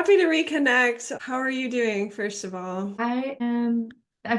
happy to reconnect. How are you doing, first of all? I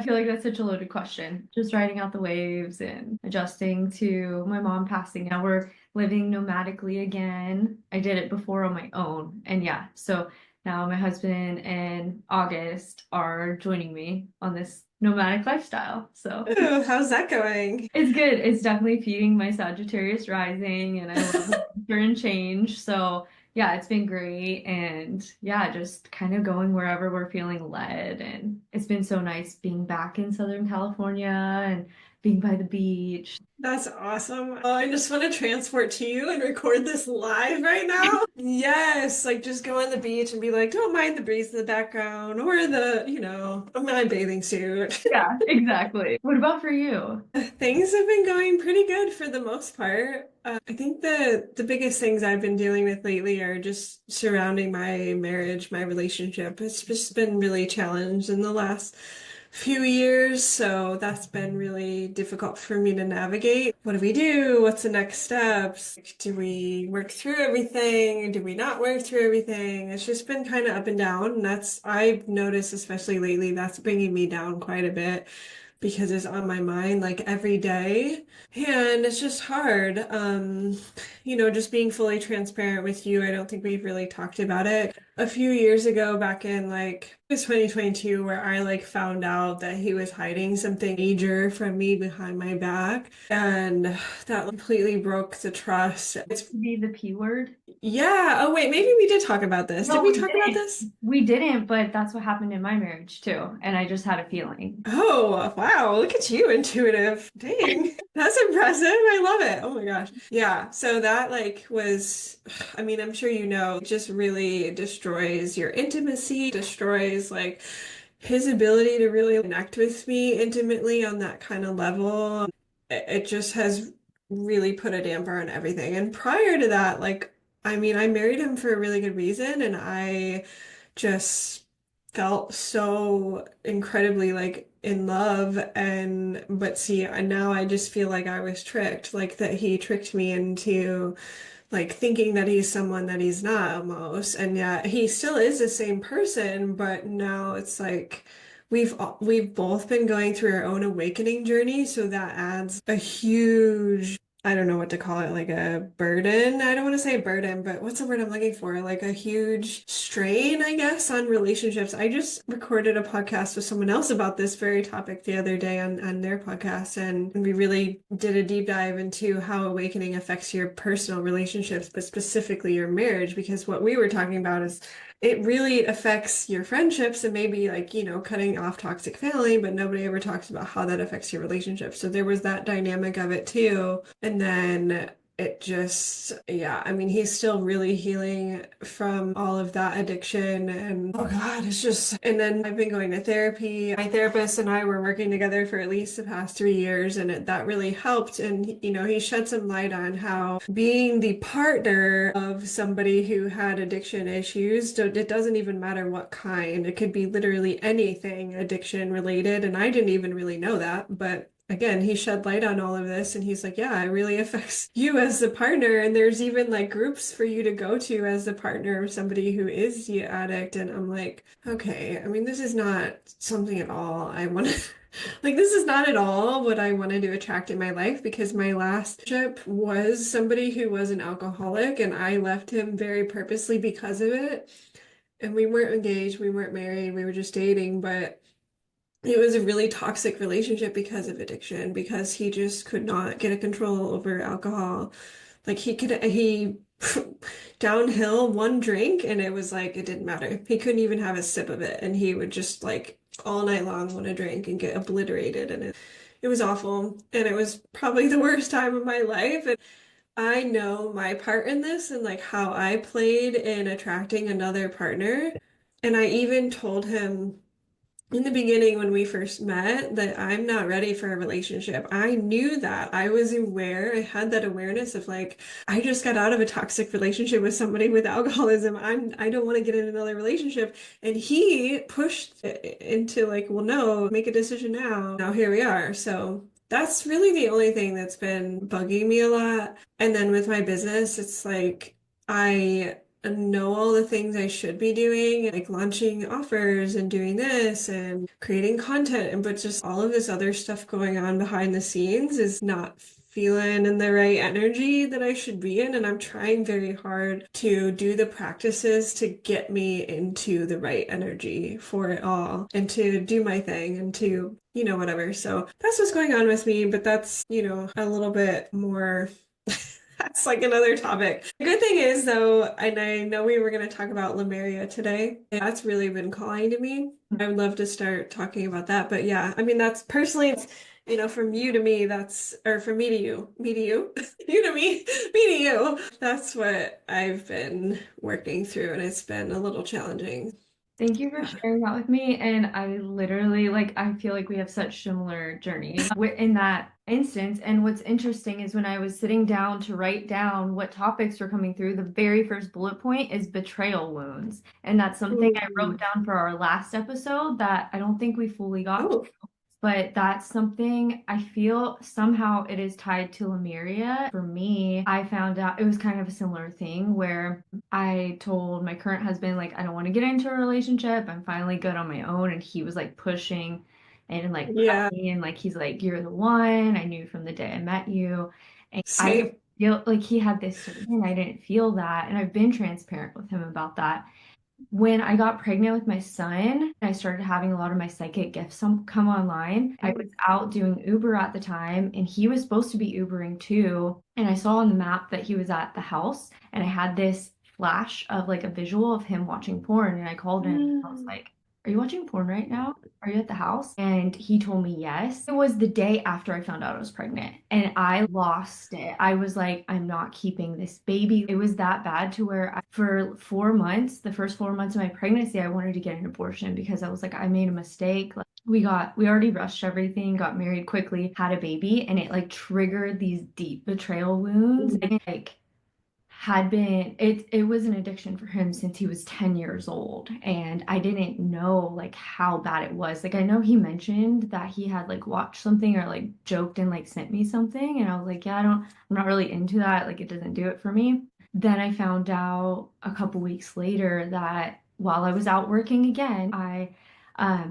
feel like that's such a loaded question. Just riding out the waves and adjusting to my mom passing. Now we're living nomadically again. I did it before on my own. And yeah, so now my husband and August are joining me on this nomadic lifestyle. So Ooh, how's that going? it's good. It's definitely feeding my Sagittarius rising, and I love adventure and change. So, yeah, it's been great. And yeah, just kind of going wherever we're feeling led. And it's been so nice being back in Southern California and being by the beach. That's awesome. Oh, I just want to transport to you and record this live right now. Yes, like just go on the beach and be like, don't mind the breeze in the background or my bathing suit. Yeah, exactly. What about for you? Things have been going pretty good for the most part. I think the biggest things I've been dealing with lately are just surrounding my marriage, my relationship. It's just been really challenged in the last few years, so that's been really difficult for me to navigate. What do we do? What's the next steps? Do we work through everything? Do we not work through everything? It's just been kind of up and down, and I've noticed, especially lately, that's bringing me down quite a bit because it's on my mind like every day. And it's just hard. Just being fully transparent with you, I don't think we've really talked about it. A few years ago, back in like it was 2022, where I like found out that he was hiding something major from me behind my back. And that completely broke the trust. It's Be the P word? yeah. Oh wait, maybe we did talk about this. Did No, we we talk about didn't. this? We didn't, but that's what happened in my marriage too. And I just had a feeling. Oh, wow. Look at you, intuitive. Dang. That's impressive. I love it. Oh my gosh. Yeah. So that like was, I mean, I'm sure you know, it just really destroys your intimacy, destroys like his ability to really connect with me intimately on that kind of level. It just has really put a damper on everything. And prior to that, like, I mean, I married him for a really good reason, and I just felt so incredibly like in love and but see and now I just feel like I was tricked, like that he tricked me into like thinking that he's someone that he's not almost, and yet he still is the same person, but now it's like we've both been going through our own awakening journey, so that adds a huge, I don't know what to call it, like a burden. I don't want to say burden, but what's the word I'm looking for? Like a huge strain, I guess, on relationships. I just recorded a podcast with someone else about this very topic the other day on their podcast, and we really did a deep dive into how awakening affects your personal relationships, but specifically your marriage, because what we were talking about is it really affects your friendships and maybe like, cutting off toxic family, but nobody ever talks about how that affects your relationship. So there was that dynamic of it too. And then it just, yeah, I mean, he's still really healing from all of that addiction. And oh God, it's just, and then I've been going to therapy. My therapist and I were working together for at least the past 3 years, and that really helped. And, he shed some light on how being the partner of somebody who had addiction issues, so it doesn't even matter what kind, it could be literally anything addiction related. And I didn't even really know that, but again, he shed light on all of this and he's like, yeah, it really affects you as the partner. And there's even like groups for you to go to as the partner of somebody who is the addict. And I'm like, okay, I mean, this is not something at all I want to. Like, this is not at all what I wanted to attract in my life, because my last ship was somebody who was an alcoholic and I left him very purposely because of it. And we weren't engaged, we weren't married, we were just dating, but it was a really toxic relationship because of addiction, because he just could not get a control over alcohol. Like he downhill one drink and it was like it didn't matter. He couldn't even have a sip of it and he would just like all night long want to drink and get obliterated, and it was awful, and it was probably the worst time of my life. And I know my part in this and like how I played in attracting another partner. And I even told him in the beginning when we first met that I'm not ready for a relationship. I knew that. I was aware. I had that awareness of like, I just got out of a toxic relationship with somebody with alcoholism. I don't want to get in another relationship. And he pushed it into like, well, no, make a decision now. Now here we are. So that's really the only thing that's been bugging me a lot. And then with my business, it's like I know all the things I should be doing, like launching offers and doing this and creating content, and but just all of this other stuff going on behind the scenes is not feeling in the right energy that I should be in. And I'm trying very hard to do the practices to get me into the right energy for it all and to do my thing and to, whatever. So that's what's going on with me, but that's, a little bit more. That's like another topic. The good thing is, though, and I know we were going to talk about Lemuria today. That's really been calling to me. I would love to start talking about that. But yeah, I mean, that's personally, it's, from you to me, or from me to you, you to me, me to you. That's what I've been working through, and it's been a little challenging. Thank you for Yeah. sharing that with me. And I literally, like, I feel like we have such similar journeys in that instance. And what's interesting is when I was sitting down to write down what topics were coming through, the very first bullet point is betrayal wounds. And that's something I wrote Mm. down for our last episode that I don't think we fully got to. Oh, But that's something I feel somehow it is tied to Lemuria. For me, I found out it was kind of a similar thing where I told my current husband, like, I don't want to get into a relationship. I'm finally good on my own. And he was like pushing and like yeah, pressing, and like, he's like, you're the one. I knew from the day I met you. And I didn't same. feel like he had this certain, I didn't feel that. And I've been transparent with him about that. When I got pregnant with my son, I started having a lot of my psychic gifts come online. I was out doing Uber at the time, and he was supposed to be Ubering too. And I saw on the map that he was at the house, and I had this flash of like a visual of him watching porn. And I called him. I was Mm. like, are you watching porn right now? Are you at the house? And he told me yes. It was the day after I found out I was pregnant, and I lost it. I was like, I'm not keeping this baby. It was that bad to where for 4 months, the first 4 months of my pregnancy, I wanted to get an abortion because I was like, I made a mistake. Like, we already rushed everything, got married quickly, had a baby, and it like triggered these deep betrayal wounds. Like, it was an addiction for him since he was 10 years old, and I didn't know like how bad it was. Like, I know he mentioned that he had like watched something or like joked and like sent me something, and I was like, yeah, I'm not really into that, like it doesn't do it for me. Then I found out a couple weeks later that while I was out working again, I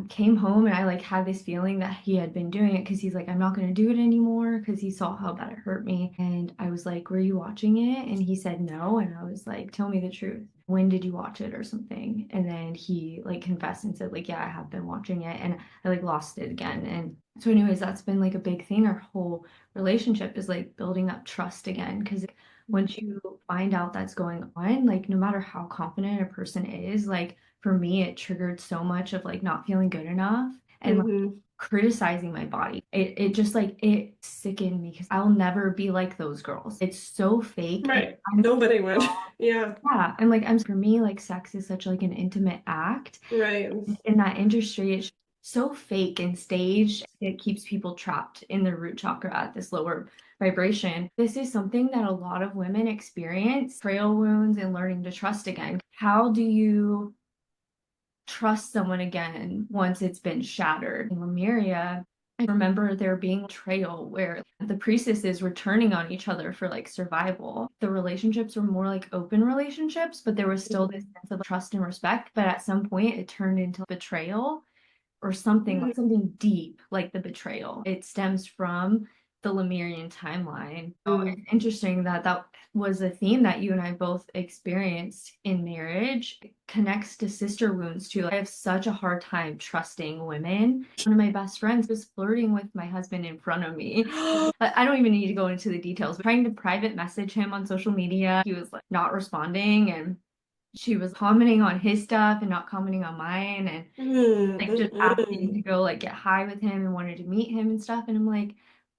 came home, and I like had this feeling that he had been doing it because he's like, I'm not going to do it anymore because he saw how bad it hurt me. And I was like, were you watching it? And he said no. And I was like, tell me the truth. When did you watch it or something? And then he like confessed and said like, yeah, I have been watching it, and I like lost it again. And so anyways, that's been like a big thing. Our whole relationship is like building up trust again, because once you find out that's going on, like no matter how confident a person is, like for me, it triggered so much of like not feeling good enough and like Hmm. criticizing my body. It just like it sickened me because I'll never be like those girls. It's so fake. And Right. I'm Nobody would. Yeah. yeah, and like I'm for me, like sex is such like an intimate act. Right. In that industry, it's so fake and staged. It keeps people trapped in their root chakra at this lower vibration. This is something that a lot of women experience, trail wounds and learning to trust again. How do you trust someone again once it's been shattered? In Lemuria, I remember there being a trail where the priestesses were turning on each other for like survival. The relationships were more like open relationships, but there was still this sense of trust and respect. But at some point, it turned into betrayal or Mhm. something deep like the betrayal. It stems from the Lemurian timeline. So Mm. it's interesting that that was a theme that you and I both experienced in marriage. It connects to sister wounds too. I have such a hard time trusting women. One of my best friends was flirting with my husband in front of me. But I don't even need to go into the details. But trying to private message him on social media, he was like not responding, and she was commenting on his stuff and not commenting on mine, and Mm, like just asking to mm-mm. go like get high with him and wanted to meet him and stuff. And I'm like,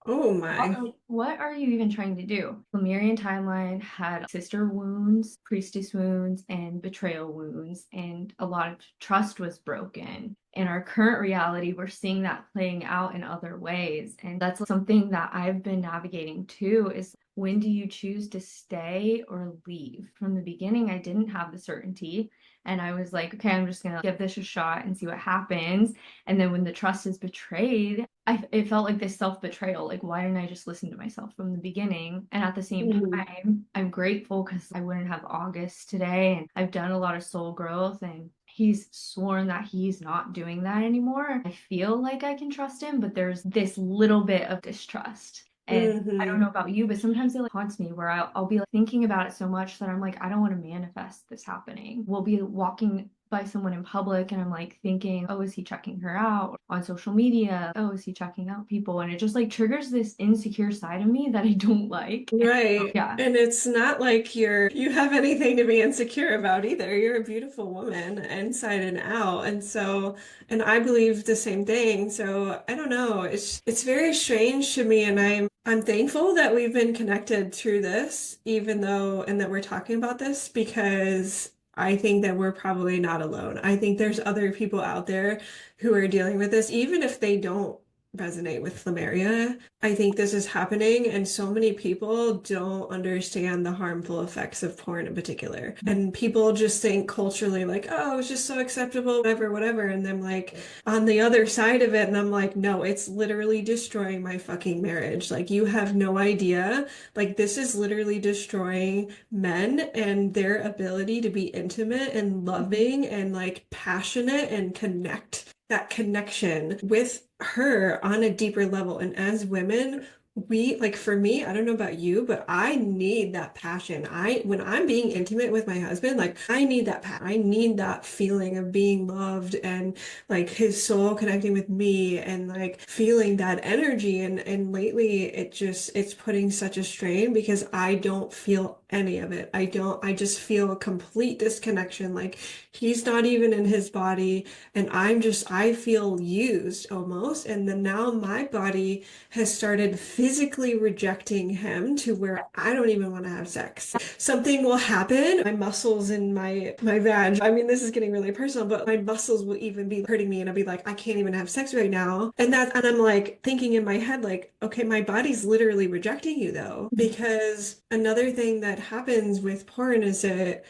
Oh my. what are you even trying to do? Lemurian timeline had sister wounds, priestess wounds, and betrayal wounds, and a lot of trust was broken. In our current reality, we're seeing that playing out in other ways. And that's something that I've been navigating too, is when do you choose to stay or leave? From the beginning, I didn't have the certainty. And I was like, okay, I'm just gonna give this a shot and see what happens. And then when the trust is betrayed, it felt like this self-betrayal. Like, why didn't I just listen to myself from the beginning? And at the same Mhm. time, I'm grateful because I wouldn't have August today. And I've done a lot of soul growth, and he's sworn that he's not doing that anymore. I feel like I can trust him, but there's this little bit of distrust. And I don't know Mhm. about you, but sometimes it like haunts me where I'll be like thinking about it so much that I'm like, I don't want to manifest this happening. We'll be walking by someone in public and I'm like thinking, oh, is he checking her out on social media? Oh, is he checking out people? And it just like triggers this insecure side of me that I don't like. And Right. yeah. And it's not like you have anything to be insecure about either. You're a beautiful woman inside and out. And so, and I believe the same thing. So I don't know. It's very strange to me, and I'm thankful that we've been connected through this, even though and that we're talking about this, because I think that we're probably not alone. I think there's other people out there who are dealing with this, even if they don't resonate with Lemuria. I think this is happening, and so many people don't understand the harmful effects of porn in particular. And people just think culturally, like, oh, it's just so acceptable, whatever, whatever. And I'm like, on the other side of it, and I'm like, no, it's literally destroying my fucking marriage. Like, you have no idea. Like, this is literally destroying men and their ability to be intimate and loving and like passionate and connect that connection with her on a deeper level. And as women, we like for me, I don't know about you, but I need that passion. When I'm being intimate with my husband, like I need that I need that feeling of being loved and like his soul connecting with me and like feeling that energy. And lately it's putting such a strain because I don't feel any of it. I just feel a complete disconnection. Like he's not even in his body. And I feel used almost. And then now my body has started physically rejecting him to where I don't even want to have sex. Something will happen. My muscles in my vag. I mean, this is getting really personal, but my muscles will even be hurting me and I'll be like, I can't even have sex right now. And I'm like thinking in my head, like, okay, my body's literally rejecting you though. Because another thing that happens with porn is it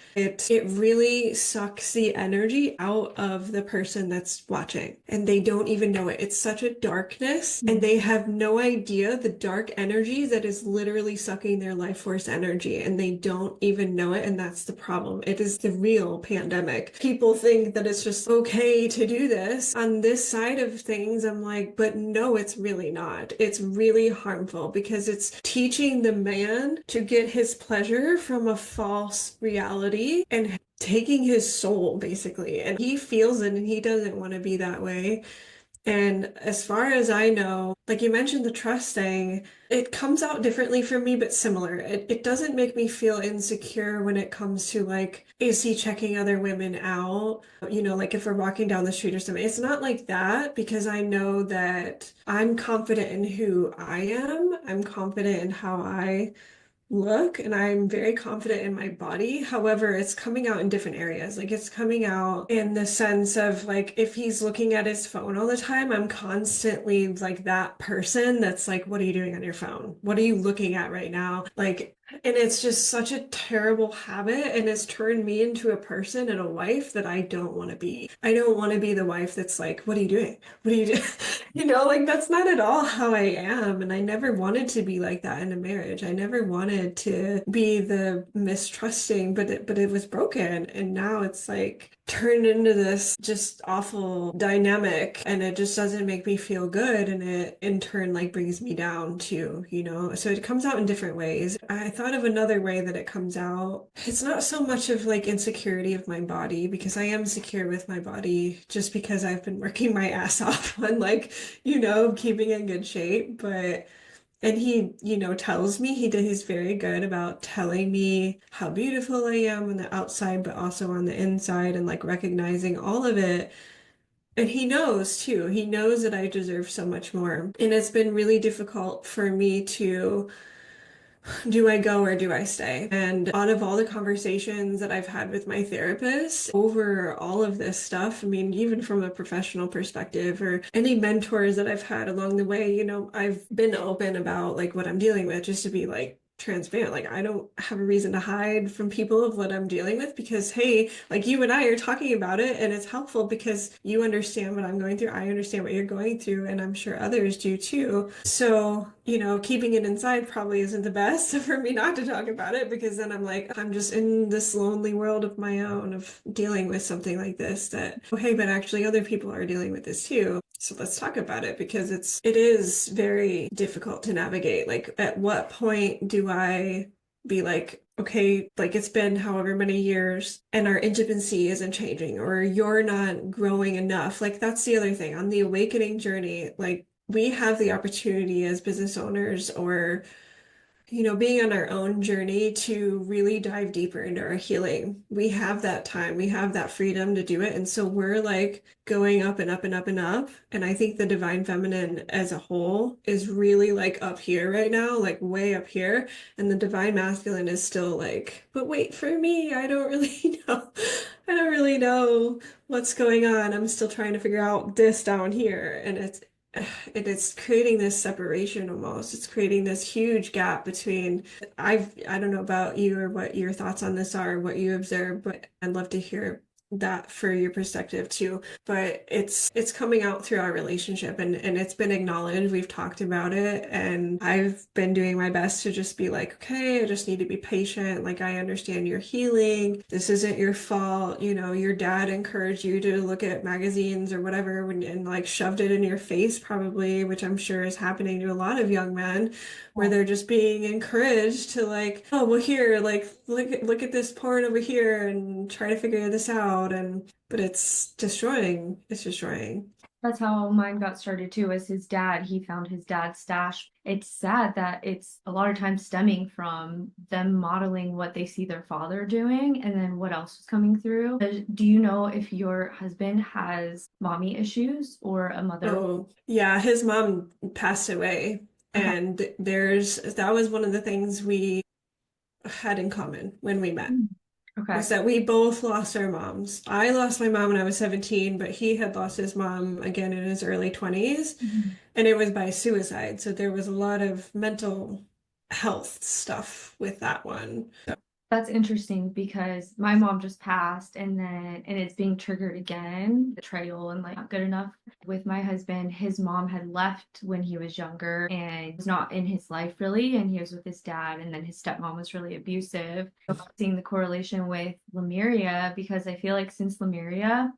really sucks the energy out of the person that's watching and they don't even know it. It's such a darkness and they have no idea the dark energy that is literally sucking their life force energy and they don't even know it. And that's the problem. It is the real pandemic. People think that it's just okay to do this. On this side of things, I'm like, but no, it's really not. It's really harmful because it's teaching the man to get his pleasure from a false reality and taking his soul basically. And he feels it and he doesn't want to be that way. And as far as I know, like you mentioned the trust thing, it comes out differently for me, but similar. It doesn't make me feel insecure when it comes to like, is he checking other women out? You know, like if we're walking down the street or something. It's not like that because I know that I'm confident in who I am. I'm confident in how I look and I'm very confident in my body. However, it's coming out in different areas. Like it's coming out in the sense of like if he's looking at his phone all the time, I'm constantly like that person that's like, what are you doing on your phone? What are you looking at right now? Like, and it's just such a terrible habit and it's turned me into a person and a wife that I don't want to be. I don't want to be the wife that's like, what are you doing? What are you doing? You know, like that's not at all how I am. And I never wanted to be like that in a marriage. I never wanted to be the mistrusting, but it was broken. And now it's like turned into this just awful dynamic and it just doesn't make me feel good. And it in turn like brings me down too, you know? So it comes out in different ways. I thought of another way that it comes out. It's not so much of like insecurity of my body because I am secure with my body just because I've been working my ass off on like keeping in good shape. But, and he, tells me he's very good about telling me how beautiful I am on the outside, but also on the inside and like recognizing all of it. And he knows too, he knows that I deserve so much more. And it's been really difficult for me to do I go or do I stay? And out of all the conversations that I've had with my therapist over all of this stuff, I mean, even from a professional perspective or any mentors that I've had along the way, I've been open about like what I'm dealing with just to be like transparent. Like I don't have a reason to hide from people of what I'm dealing with because hey, like you and I are talking about it and it's helpful because you understand what I'm going through. I understand what you're going through and I'm sure others do too. So, keeping it inside probably isn't the best for me not to talk about it because then I'm like, I'm just in this lonely world of my own of dealing with something like this that, oh, hey, but actually other people are dealing with this too. So let's talk about it because it is very difficult to navigate. Like at what point do I be like, okay, like it's been however many years and our intimacy isn't changing or you're not growing enough. Like that's the other thing on the awakening journey, like we have the opportunity as business owners or being on our own journey to really dive deeper into our healing. We have that time, we have that freedom to do it. And so we're like going up and up and up and up. And I think the divine feminine as a whole is really like up here right now, like way up here. And the divine masculine is still like, but wait for me, I don't really know. I don't really know what's going on. I'm still trying to figure out this down here. And it's creating this separation almost. It's creating this huge gap between I don't know about you or what your thoughts on this are, what you observe, but I'd love to hear that for your perspective too. But it's coming out through our relationship and it's been acknowledged. We've talked about it and I've been doing my best to just be like, okay, I just need to be patient. Like I understand you're healing. This isn't your fault. Your dad encouraged you to look at magazines or whatever and like shoved it in your face probably, which I'm sure is happening to a lot of young men where they're just being encouraged to like, oh, well here, like look at this porn over here and try to figure this out but it's destroying. It's destroying. That's how mine got started too, as his dad. He found his dad's stash. It's sad that it's a lot of times stemming from them modeling what they see their father doing and then what else is coming through. Do you know if your husband has mommy issues or a mother? Oh, yeah, his mom passed away. Okay. And that was one of the things we had in common when we met. Mm. Okay. Was that we both lost our moms. I lost my mom when I was 17, but he had lost his mom again in his early 20s, Mhm. and it was by suicide. So there was a lot of mental health stuff with that one. That's interesting because my mom just passed and it's being triggered again, betrayal and like not good enough. With my husband, his mom had left when he was younger and was not in his life really, and he was with his dad, and then his stepmom was really abusive. Seeing the correlation with Lemuria because I feel like since Lemuria,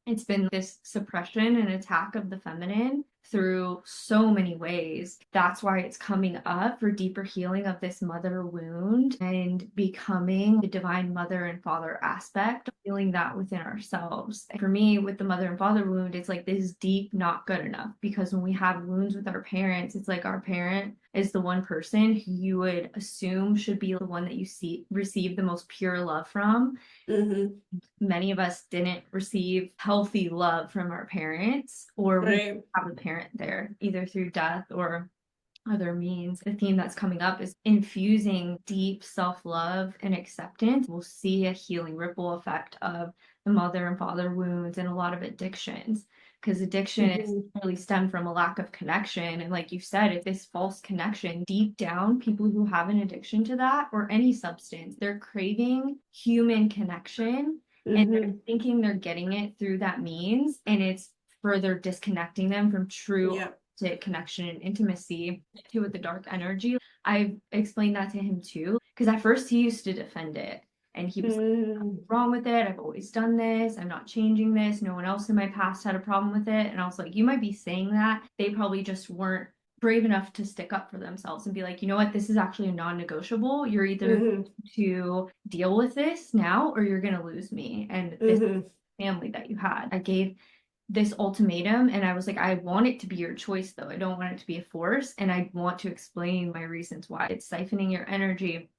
it's been this suppression and attack of the feminine through so many ways. That's why it's coming up for deeper healing of this mother wound and becoming the divine mother and father aspect, feeling that within ourselves. For me, with the mother and father wound, it's like this deep, not good enough. Because when we have wounds with our parents, it's like our parent is the one person who you would assume should be the one that you receive the most pure love from. Hmm. Many of us didn't receive healthy love from our parents, or we Right. have a parent there, either through death or other means. The theme that's coming up is infusing deep self-love and acceptance. We'll see a healing ripple effect of the mother and father wounds and a lot of addictions. Because addiction is Hmm. really stemmed from a lack of connection. And like you said, it's this false connection. Deep down, people who have an addiction to that or any substance, they're craving human connection and they're Hmm. thinking they're getting it through that means. And it's further disconnecting them from true Yep. connection and intimacy too with the dark energy. I've explained that to him too, because at first he used to defend it and he was like, Mm. "What's wrong with it? I've always done this. I'm not changing this. No one else in my past had a problem with it." And I was like, you might be saying that. They probably just weren't brave enough to stick up for themselves and be like, you know what, this is actually a non-negotiable. You're either Hmm. to deal with this now or you're going to lose me. And this Hmm. family that you had. I gave this ultimatum and I was like, I want it to be your choice though. I don't want it to be a force. And I want to explain my reasons why. It's siphoning your energy.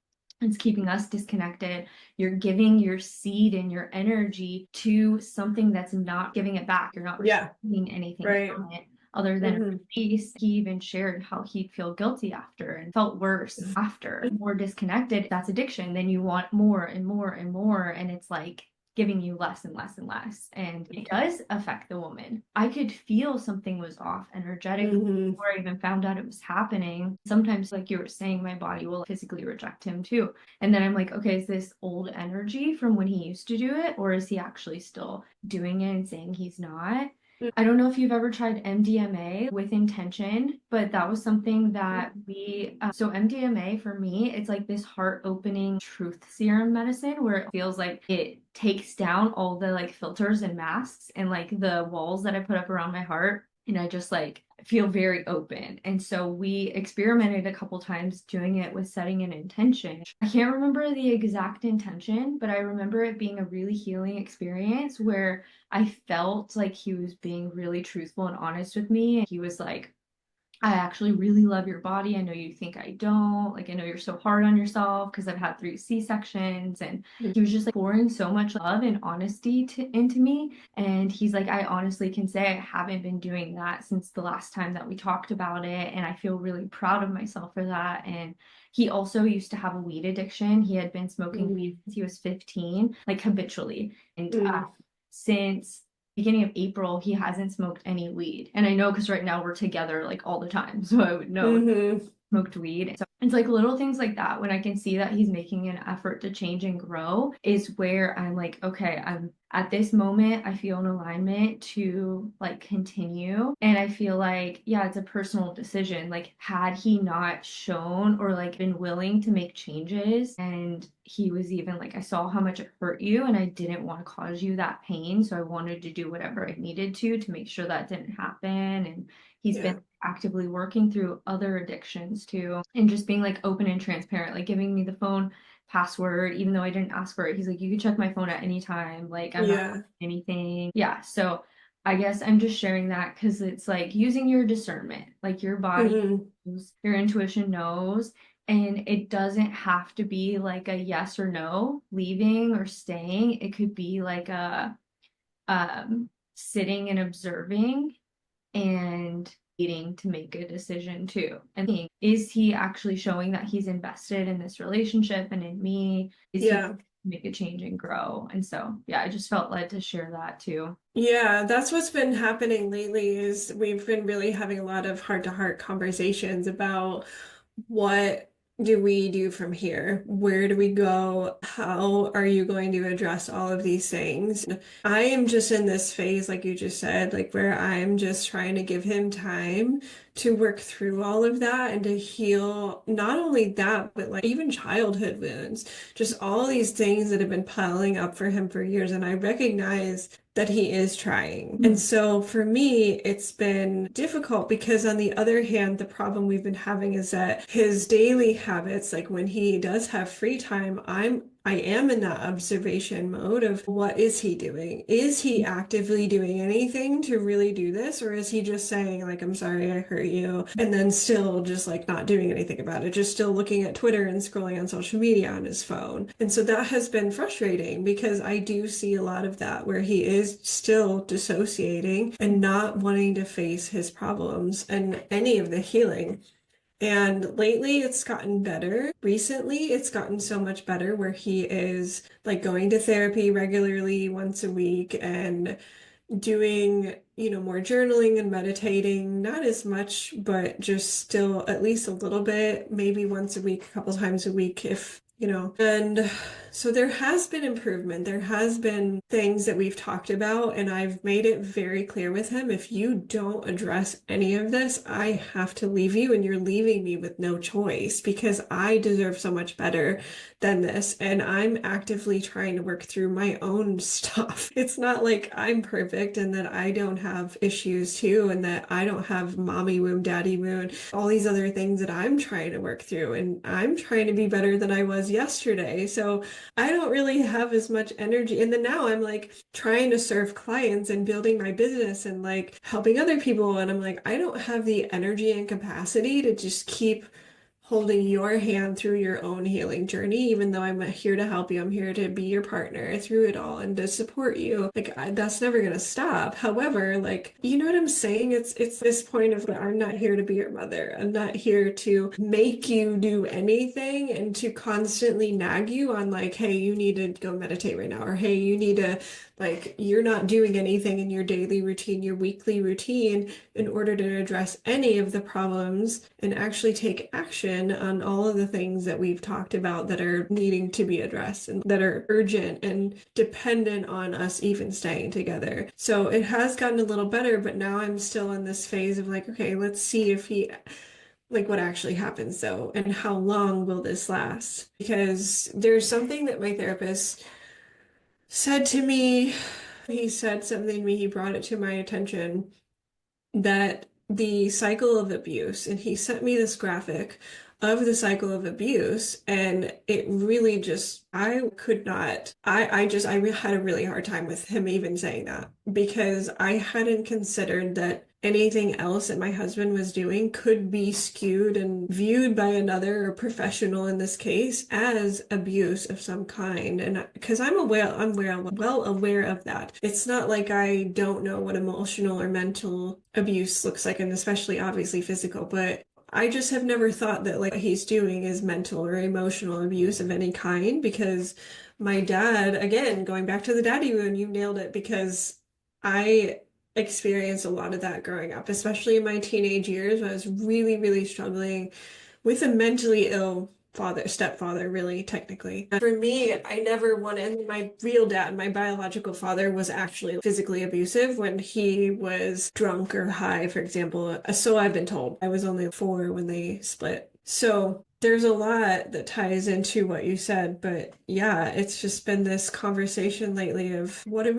It's keeping us disconnected. You're giving your seed and your energy to something that's not giving it back. You're not Yeah. receiving anything Right. from it other than a Hmm. release. He even shared how he'd feel guilty after and felt worse after. More disconnected, that's addiction. Then you want more and more and more. And it's like giving you less and less and less. And it does affect the woman. I could feel something was off energetically Hmm. before I even found out it was happening. Sometimes, like you were saying, my body will physically reject him too. And then I'm like, okay, is this old energy from when he used to do it? Or is he actually still doing it and saying he's not? I don't know if you've ever tried MDMA with intention, but that was something that so MDMA for me, it's like this heart opening truth serum medicine where it feels like it takes down all the like filters and masks and like the walls that I put up around my heart. And I just like feel very open. And so we experimented a couple times doing it with setting an intention. I can't remember the exact intention, but I remember it being a really healing experience where I felt like he was being really truthful and honest with me. And he was like, I actually really love your body. I know you think I don't. Like, I know you're so hard on yourself because I've had 3 C-sections. And he was just like pouring so much love and honesty into me. And he's like, I honestly can say I haven't been doing that since the last time that we talked about it. And I feel really proud of myself for that. And he also used to have a weed addiction. He had been smoking weed since he was 15, like habitually. And since beginning of April, he hasn't smoked any weed. And I know because right now we're together like all the time. So I would know Hmm. smoked weed. So it's like little things like that when I can see that he's making an effort to change and grow is where I'm like, okay, I'm at this moment, I feel an alignment to like continue. And I feel like, yeah, it's a personal decision. Like, had he not shown or like been willing to make changes, and he was even like, I saw how much it hurt you, and I didn't want to cause you that pain. So I wanted to do whatever I needed to make sure that didn't happen. And he's Yeah. been actively working through other addictions too, and just being like open and transparent, like giving me the phone password even though I didn't ask for it. He's like, you can check my phone at any time, like I'm not Yeah. doing anything. Yeah, so I guess I'm just sharing that because it's like using your discernment, like your body Hmm. knows, your intuition knows, and it doesn't have to be like a yes or no leaving or staying. It could be like a sitting and observing and needing to make a decision too. And thinking, is he actually showing that he's invested in this relationship and in me? Is he Yeah. make a change and grow? And so, yeah, I just felt led to share that too. Yeah, that's what's been happening lately is we've been really having a lot of heart-to-heart conversations about what do we do from here? Where do we go? How are you going to address all of these things? I am just in this phase, like you just said, like where I'm just trying to give him time to work through all of that and to heal not only that, but like even childhood wounds, just all these things that have been piling up for him for years. And I recognize that he is trying. And Mhm. so for me, it's been difficult because on the other hand, the problem we've been having is that his daily habits, like when he does have free time, I am in that observation mode of what is he doing? Is he actively doing anything to really do this? Or is he just saying, like, I'm sorry I hurt you, and then still just like not doing anything about it, just still looking at Twitter and scrolling on social media on his phone? And so that has been frustrating because I do see a lot of that where he is still dissociating and not wanting to face his problems and any of the healing. And lately it's gotten better. Recently it's gotten so much better where he is like going to therapy regularly once a week and doing, more journaling and meditating, not as much, but just still at least a little bit, maybe once a week, a couple times a week if. And so there has been improvement. There has been things that we've talked about, and I've made it very clear with him, if you don't address any of this, I have to leave you, and you're leaving me with no choice because I deserve so much better than this. And I'm actively trying to work through my own stuff. It's not like I'm perfect and that I don't have issues too, and that I don't have mommy wound, daddy wound, all these other things that I'm trying to work through. And I'm trying to be better than I was yesterday. So I don't really have as much energy. And then now I'm like trying to serve clients and building my business and like helping other people. And I'm like, I don't have the energy and capacity to just keep holding your hand through your own healing journey, even though I'm here to help you. I'm here to be your partner through it all and to support you. Like that's never gonna stop. However, like you know what I'm saying? It's this point of I'm not here to be your mother. I'm not here to make you do anything and to constantly nag you on like, hey, you need to go meditate right now, or hey, you need to like you're not doing anything in your daily routine, your weekly routine in order to address any of the problems and actually take action on all of the things that we've talked about that are needing to be addressed and that are urgent and dependent on us even staying together. So it has gotten a little better, but now I'm still in this phase of like, okay, let's see if he like what actually happens though, and how long will this last? Because there's something that my therapist said to me. He said something to me, he brought it to my attention that the cycle of abuse, and he sent me this graphic of the cycle of abuse, and it really just, I could not, I had a really hard time with him even saying that because I hadn't considered that anything else that my husband was doing could be skewed and viewed by another professional in this case as abuse of some kind. And because well aware of that. It's not like I don't know what emotional or mental abuse looks like, and especially obviously physical, but I just have never thought that like what he's doing is mental or emotional abuse of any kind because my dad, again, going back to the daddy wound, you nailed it because I experienced a lot of that growing up, especially in my teenage years when I was really, really struggling with a mentally ill stepfather, really, technically. For me, I never wanted my real dad, my biological father, was actually physically abusive when he was drunk or high, for example. So I've been told. I was only 4 when they split. So there's a lot that ties into what you said, but yeah, it's just been this conversation lately of where do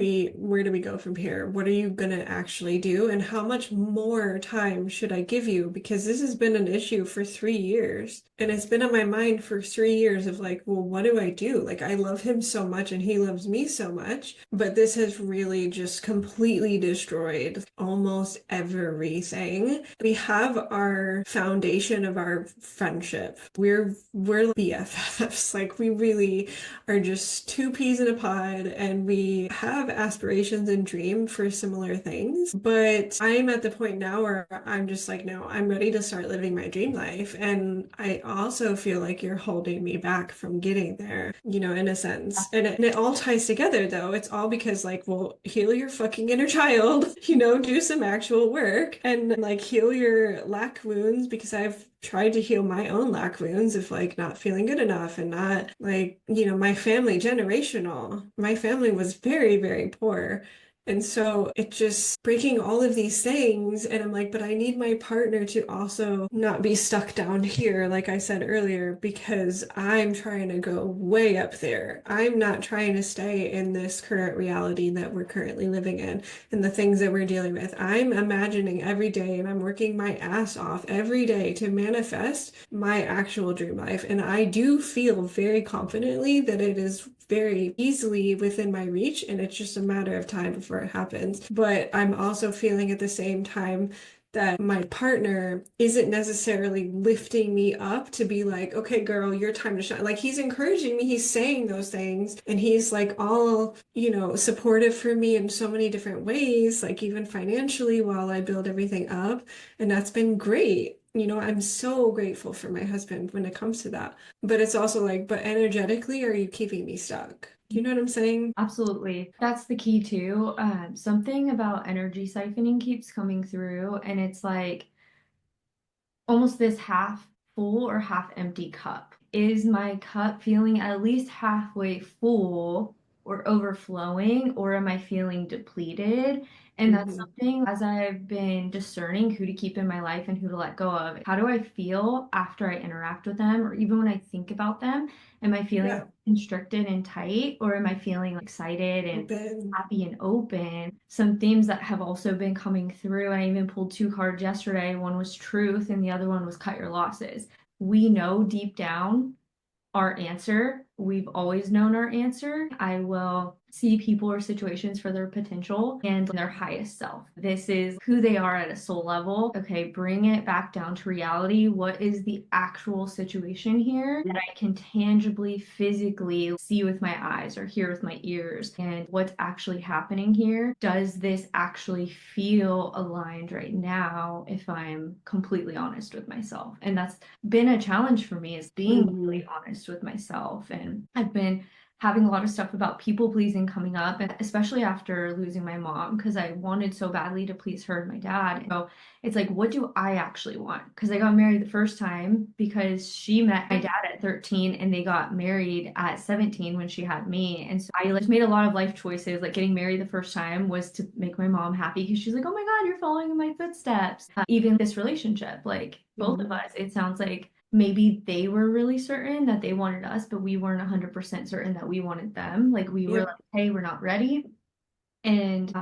we go from here? What are you gonna actually do? And how much more time should I give you? Because this has been an issue for 3 years. And it's been on my mind for 3 years of like, well, what do I do? Like, I love him so much and he loves me so much, but this has really just completely destroyed almost everything. We have our foundation of our friendship. We're BFFs. Like we really are just two peas in a pod and we have aspirations and dream for similar things. But I'm at the point now where I'm just like, no, I'm ready to start living my dream life. And I also feel like you're holding me back from getting there, in a sense. And it all ties together though. It's all because like, well, heal your fucking inner child, do some actual work and like heal your lack wounds because I've tried to heal my own lack wounds of like not feeling good enough and not like, my family generational. My family was very, very poor. And so it just breaking all of these things. And I'm like, but I need my partner to also not be stuck down here, like I said earlier, because I'm trying to go way up there. I'm not trying to stay in this current reality that we're currently living in and the things that we're dealing with. I'm imagining every day and I'm working my ass off every day to manifest my actual dream life. And I do feel very confidently that it is very easily within my reach and it's just a matter of time before it happens. But I'm also feeling at the same time that my partner isn't necessarily lifting me up to be like, okay, girl, your time to shine. Like he's encouraging me, he's saying those things, and he's like all, supportive for me in so many different ways, like even financially while I build everything up. And that's been great. I'm so grateful for my husband when it comes to that. But it's also like, but energetically, are you keeping me stuck? Do you know what I'm saying? Absolutely. That's the key too. Something about energy siphoning keeps coming through, and it's like almost this half full or half empty cup. Is my cup feeling at least halfway full or overflowing, or am I feeling depleted? And that's Hmm. something as I've been discerning who to keep in my life and who to let go of. How do I feel after I interact with them, or even when I think about them? Am I feeling Yeah, constricted and tight, or am I feeling excited and open. happy and open? Some themes that have also been coming through, and I even pulled 2 cards yesterday. One was truth, and the other one was cut your losses. We know deep down our answer. We've always known our answer. I will see people or situations for their potential and their highest self. This is who they are at a soul level. Okay, bring it back down to reality. What is the actual situation here that I can tangibly, physically see with my eyes or hear with my ears? And what's actually happening here? Does this actually feel aligned right now if I'm completely honest with myself? And that's been a challenge for me, is being Hmm. really honest with myself. And I've been having a lot of stuff about people pleasing coming up, and especially after losing my mom, because I wanted so badly to please her and my dad. So it's like, what do I actually want? Because I got married the first time because she met my dad at 13 and they got married at 17 when she had me. And so I like made a lot of life choices. Like getting married the first time was to make my mom happy because she's like, oh my God, you're following in my footsteps. Even this relationship, like both of Hmm. us, it sounds like maybe they were really certain that they wanted us, but we weren't 100% certain that we wanted them. Like we were Yep. like, hey, we're not ready. And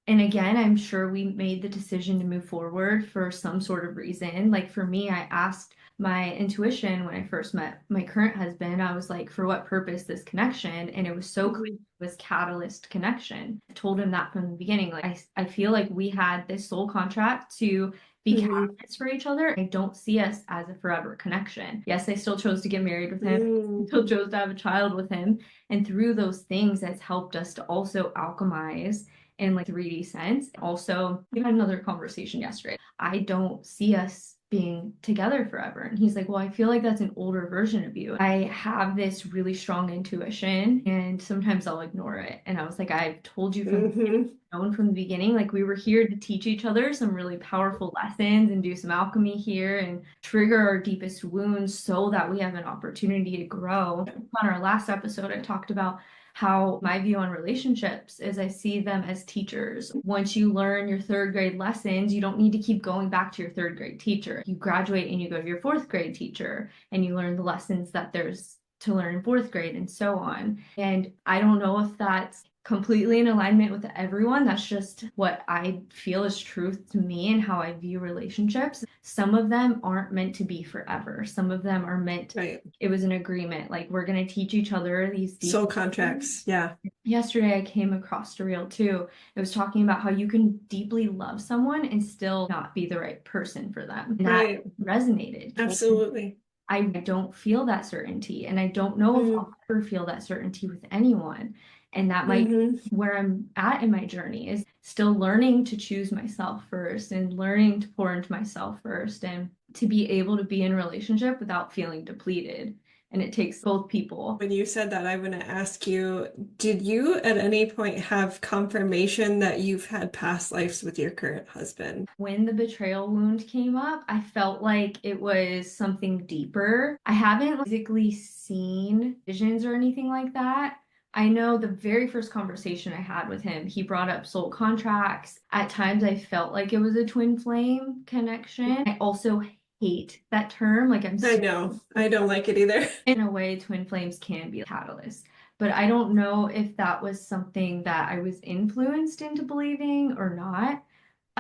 and again, I'm sure we made the decision to move forward for some sort of reason. Like for me, I asked my intuition when I first met my current husband. I was like, for what purpose this connection? And it was so clear Hmm. it was catalyst connection. I told him that from the beginning. Like I feel like we had this soul contract to be Hmm. catalysts for each other. I don't see us as a forever connection. Yes, I still chose to get married with him. I Hmm. still chose to have a child with him. And through those things, that's helped us to also alchemize in like 3D sense. Also, we had another conversation yesterday. I don't see us being together forever. And he's like, well, I feel like that's an older version of you. I have this really strong intuition and sometimes I'll ignore it. And I was like, I've told you from Hmm. known from the beginning. Like we were here to teach each other some really powerful lessons and do some alchemy here and trigger our deepest wounds so that we have an opportunity to grow. On our last episode, I talked about how my view on relationships is I see them as teachers. Once you learn your third grade lessons, you don't need to keep going back to your third grade teacher. You graduate and you go to your fourth grade teacher and you learn the lessons that there's to learn in fourth grade and so on. And I don't know if that's completely in alignment with everyone. That's just what I feel is truth to me and how I view relationships. Some of them aren't meant to be forever. Some of them are meant, Right. it was an agreement. Like we're going to teach each other these deep Soul lessons. contracts. Yeah. Yesterday, I came across a reel too. It was talking about how you can deeply love someone and still not be the right person for them. And that Right. resonated. Absolutely. I don't feel that certainty, and I don't know if I'll ever feel that certainty with anyone. And that might Mm-hmm. be where I'm at in my journey, is still learning to choose myself first and learning to pour into myself first and to be able to be in a relationship without feeling depleted. And it takes both people. When you said that, I want to ask you, did you at any point have confirmation that you've had past lives with your current husband? When the betrayal wound came up, I felt like it was something deeper. I haven't physically seen visions or anything like that. I know the very first conversation I had with him, he brought up soul contracts. At times, I felt like it was a twin flame connection. I also hate that term. Like, I'm I so, know. I don't like it either. in a way, twin flames can be a catalyst. But I don't know if that was something that I was influenced into believing or not.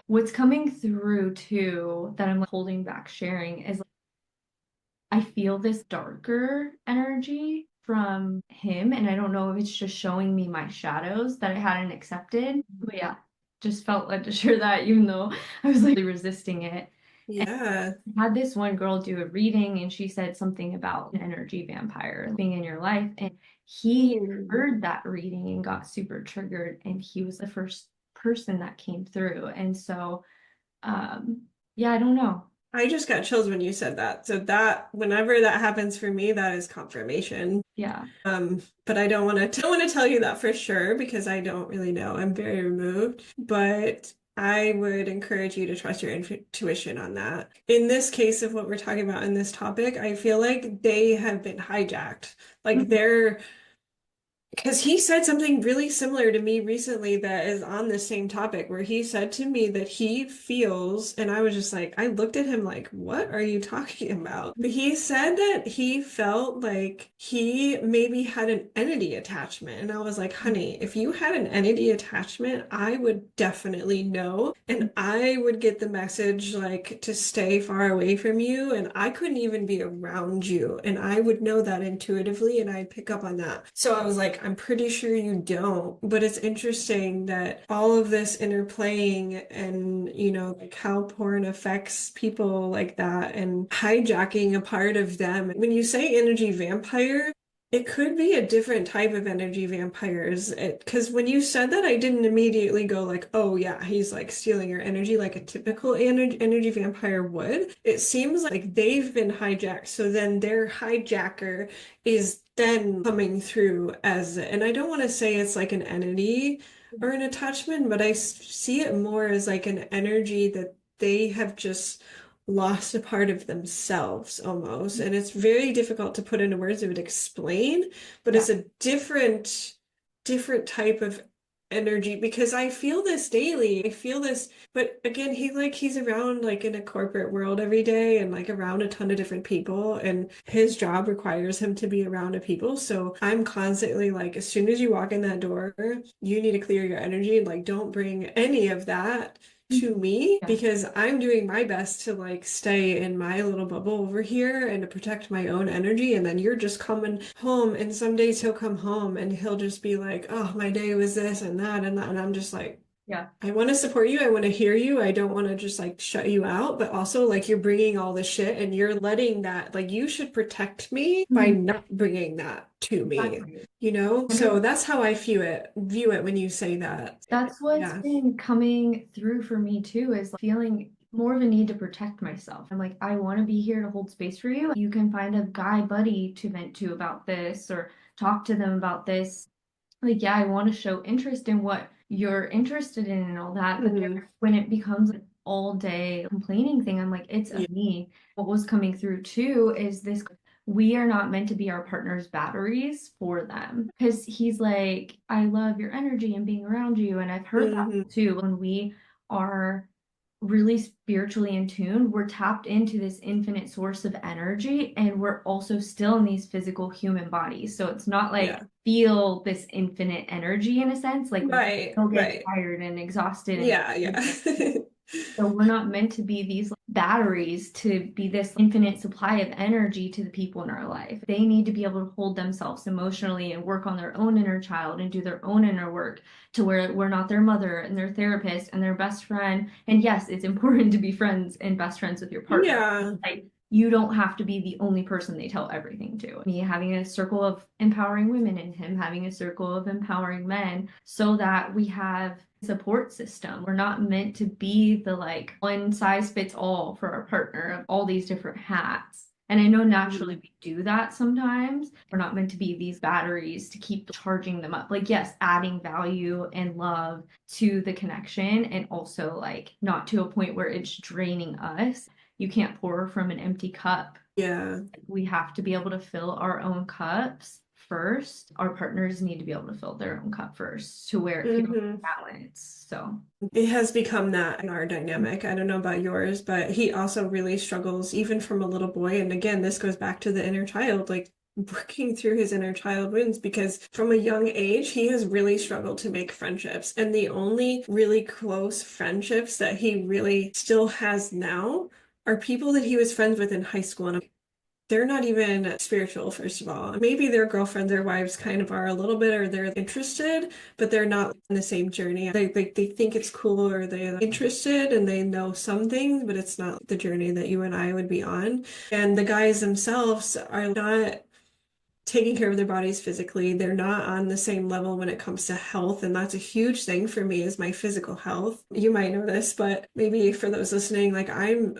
What's coming through too that I'm like, holding back sharing is like, I feel this darker energy from him, and I don't know if it's just showing me my shadows that I hadn't accepted. But yeah, just felt led to share that, even though I was like really resisting it. And Yeah. I had this one girl do a reading, and she said something about an energy vampire being in your life, and he Hmm. heard that reading and got super triggered, and he was the first person that came through, and so. Yeah, I don't know. I just got chills when you said that. So that whenever that happens for me, that is confirmation. Yeah. But I don't want to tell you that for sure because I don't really know. I'm very removed, but I would encourage you to trust your intuition on that. In this case of what we're talking about in this topic, I feel like they have been hijacked. Like Mhm. they're because he said something really similar to me recently that is on the same topic, where he said to me that he feels, and I was just like, I looked at him like, what are you talking about? But he said that he felt like he maybe had an entity attachment. And I was like, honey, if you had an entity attachment, I would definitely know. And I would get the message like to stay far away from you. And I couldn't even be around you. And I would know that intuitively and I'd pick up on that. So I was like, like, I'm pretty sure you don't. But it's interesting that all of this interplaying and, like how porn affects people like that and hijacking a part of them. When you say energy vampire, it could be a different type of energy vampires. Because when you said that, I didn't immediately go like, oh yeah, he's like stealing your energy like a typical energy vampire would. It seems like they've been hijacked. So then their hijacker is then coming through and I don't want to say it's like an entity or an attachment, but I see it more as like an energy that they have just lost a part of themselves almost. And it's very difficult to put into words. It would explain, but Yeah. it's a different type of energy because I feel this daily. I feel this, but again, he's around like in a corporate world every day and like around a ton of different people, and his job requires him to be around a people. So I'm constantly like, as soon as you walk in that door, you need to clear your energy and like don't bring any of that to Mhm. me Yeah. because I'm doing my best to like stay in my little bubble over here and to protect my own energy. And then you're just coming home, and some days he'll come home and he'll just be like, oh, my day was this and that and that. And I'm just like, Yeah. I want to support you. I want to hear you. I don't want to just like shut you out, but also like you're bringing all this shit and you're letting that, like, you should protect me by Mhm. not bringing that to me, Exactly. So that's how I view it when you say that. That's what's Yeah. been coming through for me too, is feeling more of a need to protect myself. I'm like, I want to be here to hold space for you. You can find a guy buddy to vent to about this or talk to them about this. Like, yeah, I want to show interest in what you're interested in and all that. But Hmm. when it becomes an all day complaining thing, I'm like, it's Yeah. of me. What was coming through too is this, we are not meant to be our partner's batteries for them. Because he's like, I love your energy and being around you. And I've heard that Hmm. too. When we are really spiritually in tune, we're tapped into this infinite source of energy, and we're also still in these physical human bodies. So it's not like Yeah. feel this infinite energy in a sense, like we Right. still get Right. tired and exhausted and Yeah. Yeah. so we're not meant to be these batteries to be this infinite supply of energy to the people in our life. They need to be able to hold themselves emotionally and work on their own inner child and do their own inner work to where we're not their mother and their therapist and their best friend. And yes, it's important to be friends and best friends with your partner. Yeah. Like, you don't have to be the only person they tell everything to. Me having a circle of empowering women and him having a circle of empowering men so that we have support system. We're not meant to be the like one size fits all for our partner of all these different hats. And I know naturally we do that sometimes. We're not meant to be these batteries to keep charging them up. Like, yes, adding value and love to the connection, and also like not to a point where it's draining us. You can't pour from an empty cup. Yeah. We have to be able to fill our own cups first. Our partners need to be able to fill their own cup first to where it feels Hmm. balanced. So, It has become that in our dynamic. I don't know about yours, but he also really struggles even from a little boy. And again, this goes back to the inner child, like working through his inner child wounds because from a young age, he has really struggled to make friendships. And the only really close friendships that he really still has now are people that he was friends with in high school. And they're not even spiritual, first of all. Maybe their girlfriends, their wives kind of are a little bit, or they're interested, but they're not on the same journey. They think it's cool, or they're interested and they know some things, but it's not the journey that you and I would be on. And the guys themselves are not taking care of their bodies physically. They're not on the same level when it comes to health. And that's a huge thing for me is my physical health. You might know this, but maybe for those listening, like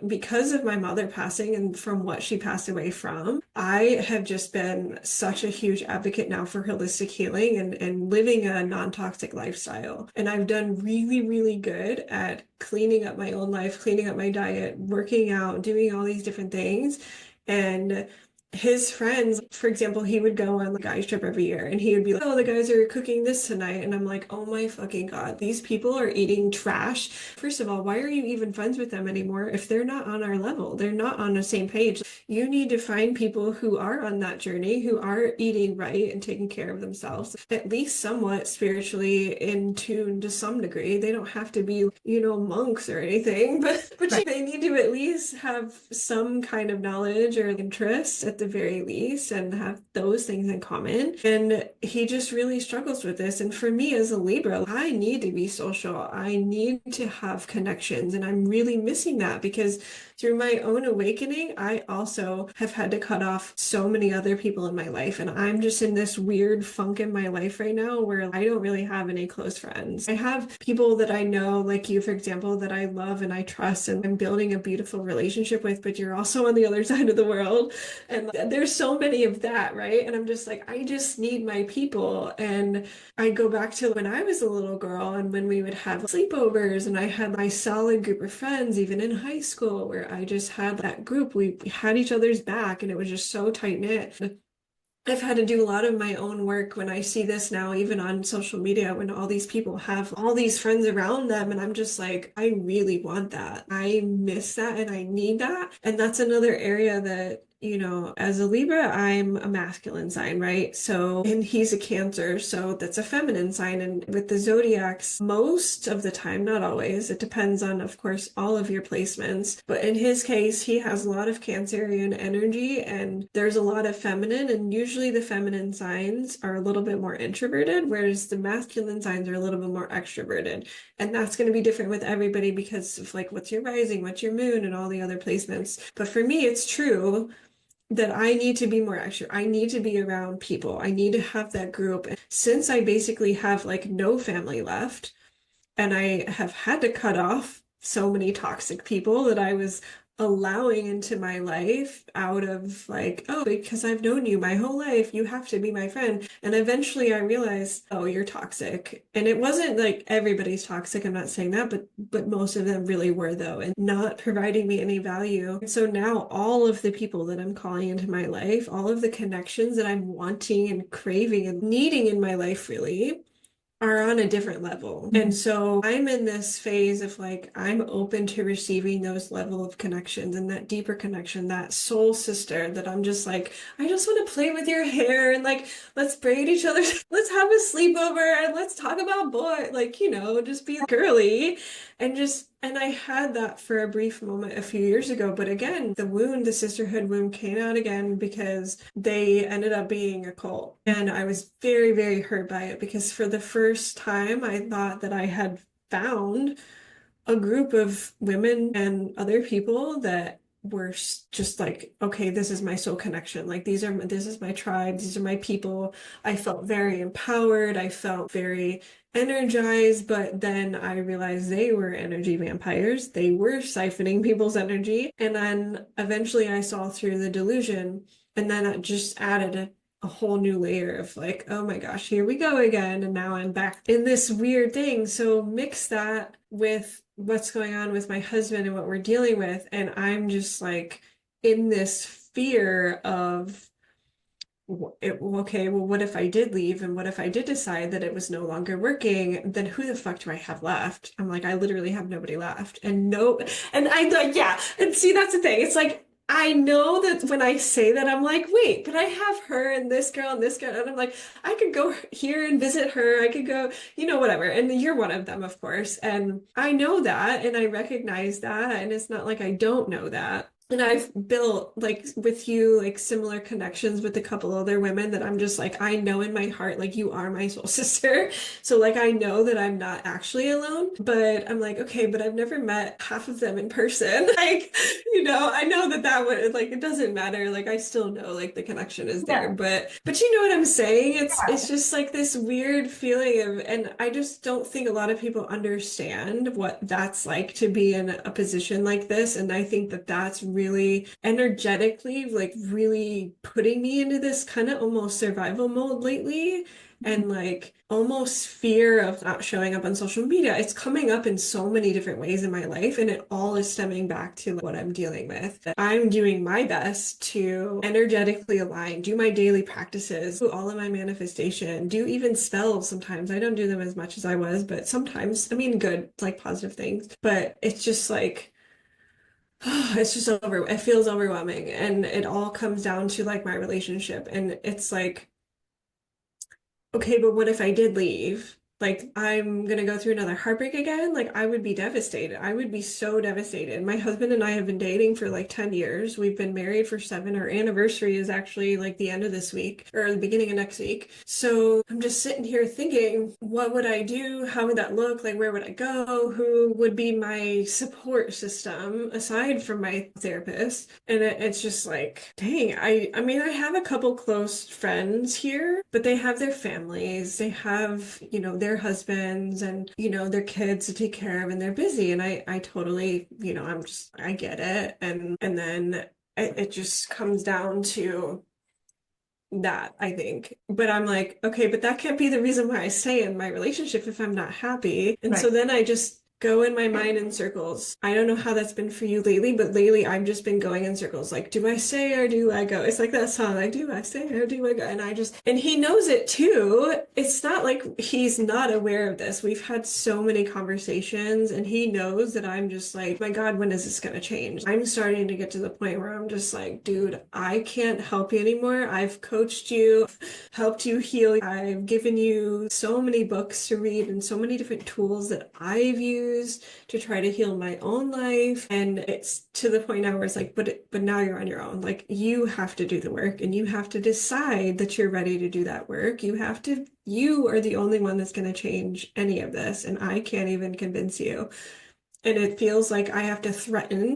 because of my mother passing and from what she passed away from, I have just been such a huge advocate now for holistic healing and living a non-toxic lifestyle. And I've done really, really good at cleaning up my own life, cleaning up my diet, working out, doing all these different things. And his friends, for example, he would go on the guys trip every year and he would be like, oh, the guys are cooking this tonight. And I'm like, oh my fucking God, these people are eating trash. First of all, why are you even friends with them anymore if they're not on our level? They're not on the same page. You need to find people who are on that journey, who are eating right and taking care of themselves, at least somewhat spiritually in tune to some degree. They don't have to be, monks or anything, but right. they need to at least have some kind of knowledge or interest at the very least and have those things in common. And he just really struggles with this. And for me as a Libra, I need to be social. I need to have connections. And I'm really missing that because through my own awakening, I also have had to cut off so many other people in my life. And I'm just in this weird funk in my life right now where I don't really have any close friends. I have people that I know, like you, for example, that I love and I trust and I'm building a beautiful relationship with, but you're also on the other side of the world. And there's so many of that, right? And I'm just like, I just need my people. And I go back to when I was a little girl and when we would have sleepovers and I had my solid group of friends, even in high school, where I just had that group. We had each other's back and it was just so tight knit. I've had to do a lot of my own work when I see this now, even on social media, when all these people have all these friends around them. And I'm just like, I really want that. I miss that and I need that. And that's another area that, as a Libra, I'm a masculine sign, right? So, and he's a Cancer, so that's a feminine sign. And with the zodiacs, most of the time, not always, it depends on, of course, all of your placements. But in his case, he has a lot of Cancerian energy and there's a lot of feminine. And usually the feminine signs are a little bit more introverted, whereas the masculine signs are a little bit more extroverted. And that's going to be different with everybody because of like what's your rising, what's your moon, and all the other placements. But for me, it's true that I need to be more extra. I need to be around people. I need to have that group. Since I basically have like no family left, and I have had to cut off so many toxic people that I was allowing into my life out of like, oh, because I've known you my whole life, you have to be my friend. And eventually I realized, oh, you're toxic. And it wasn't like everybody's toxic, I'm not saying that, but most of them really were though, and not providing me any value. And so now all of the people that I'm calling into my life, all of the connections that I'm wanting and craving and needing in my life really are on a different level. And so I'm in this phase of like, I'm open to receiving those level of connections and that deeper connection, that soul sister that I'm just like, I just want to play with your hair and like, let's braid each other. Let's have a sleepover and let's talk about boy, like, just be girly and and I had that for a brief moment a few years ago. But again, the sisterhood wound came out again because they ended up being a cult. And I was very, very hurt by it because for the first time, I thought that I had found a group of women and other people that were just like, okay, this is my soul connection. Like this is my tribe. These are my people. I felt very empowered. I felt very energized, but then I realized they were energy vampires. They were siphoning people's energy. And then eventually I saw through the delusion, and then it just added a whole new layer of like, oh my gosh, here we go again. And now I'm back in this weird thing. So mix that with what's going on with my husband and what we're dealing with. And I'm just like in this fear of, okay, well, what if I did leave? And what if I did decide that it was no longer working? Then who the fuck do I have left? I'm like, I literally have nobody left. And no, and I like, yeah. And see, that's the thing. It's like, I know that when I say that, I'm like, wait, but I have her and this girl and this girl. And I'm like, I could go here and visit her. I could go, whatever. And you're one of them, of course. And I know that and I recognize that. And it's not like I don't know that. And I've built like with you like similar connections with a couple other women that I'm just like, I know in my heart like you are my soul sister. So like I know that I'm not actually alone, but I'm like, okay, but I've never met half of them in person. Like, I know that would like it doesn't matter. Like I still know like the connection is there, Yeah. but you know what I'm saying? It's just like this weird feeling of, and I just don't think a lot of people understand what that's like to be in a position like this. And I think that that's really energetically like really putting me into this kind of almost survival mode lately, and like almost fear of not showing up on social media. It's coming up in so many different ways in my life, and it all is stemming back to what I'm dealing with. I'm doing my best to energetically align, do my daily practices, do all of my manifestation, do even spells sometimes. I don't do them as much as I was, but sometimes, I mean, good, like positive things. But it's just like, it's just it feels overwhelming. And it all comes down to like my relationship. And it's like, okay, but what if I did leave? like I'm gonna go through another heartbreak again, like I would be devastated. I would be so devastated. My husband and I have been dating for like 10 years. We've been married for 7. Our anniversary is actually like the end of this week or the beginning of next week. So I'm just sitting here thinking, what would I do? How would that look? Like, where would I go? Who would be my support system aside from my therapist? And it's just like, dang, I mean, I have a couple close friends here, but they have their families, they have, their husbands and, their kids to take care of, and they're busy. And I totally, I get it. And then it just comes down to that, I think. But I'm like, okay, but that can't be the reason why I stay in my relationship if I'm not happy. And so Right. then I just go in my mind in circles. I don't know how that's been for you lately, but lately I've just been going in circles. Like, do I stay or do I go? It's like that song, like, do I stay or do I go? And he knows it too. It's not like he's not aware of this. We've had so many conversations and he knows that I'm just like, my God, when is this going to change? I'm starting to get to the point where I'm just like, dude, I can't help you anymore. I've coached you, helped you heal. I've given you so many books to read and so many different tools that I've used to try to heal my own life. And it's to the point now where it's like, but now you're on your own. Like you have to do the work and you have to decide that you're ready to do that work. You are the only one that's going to change any of this. And I can't even convince you. And it feels like I have to threaten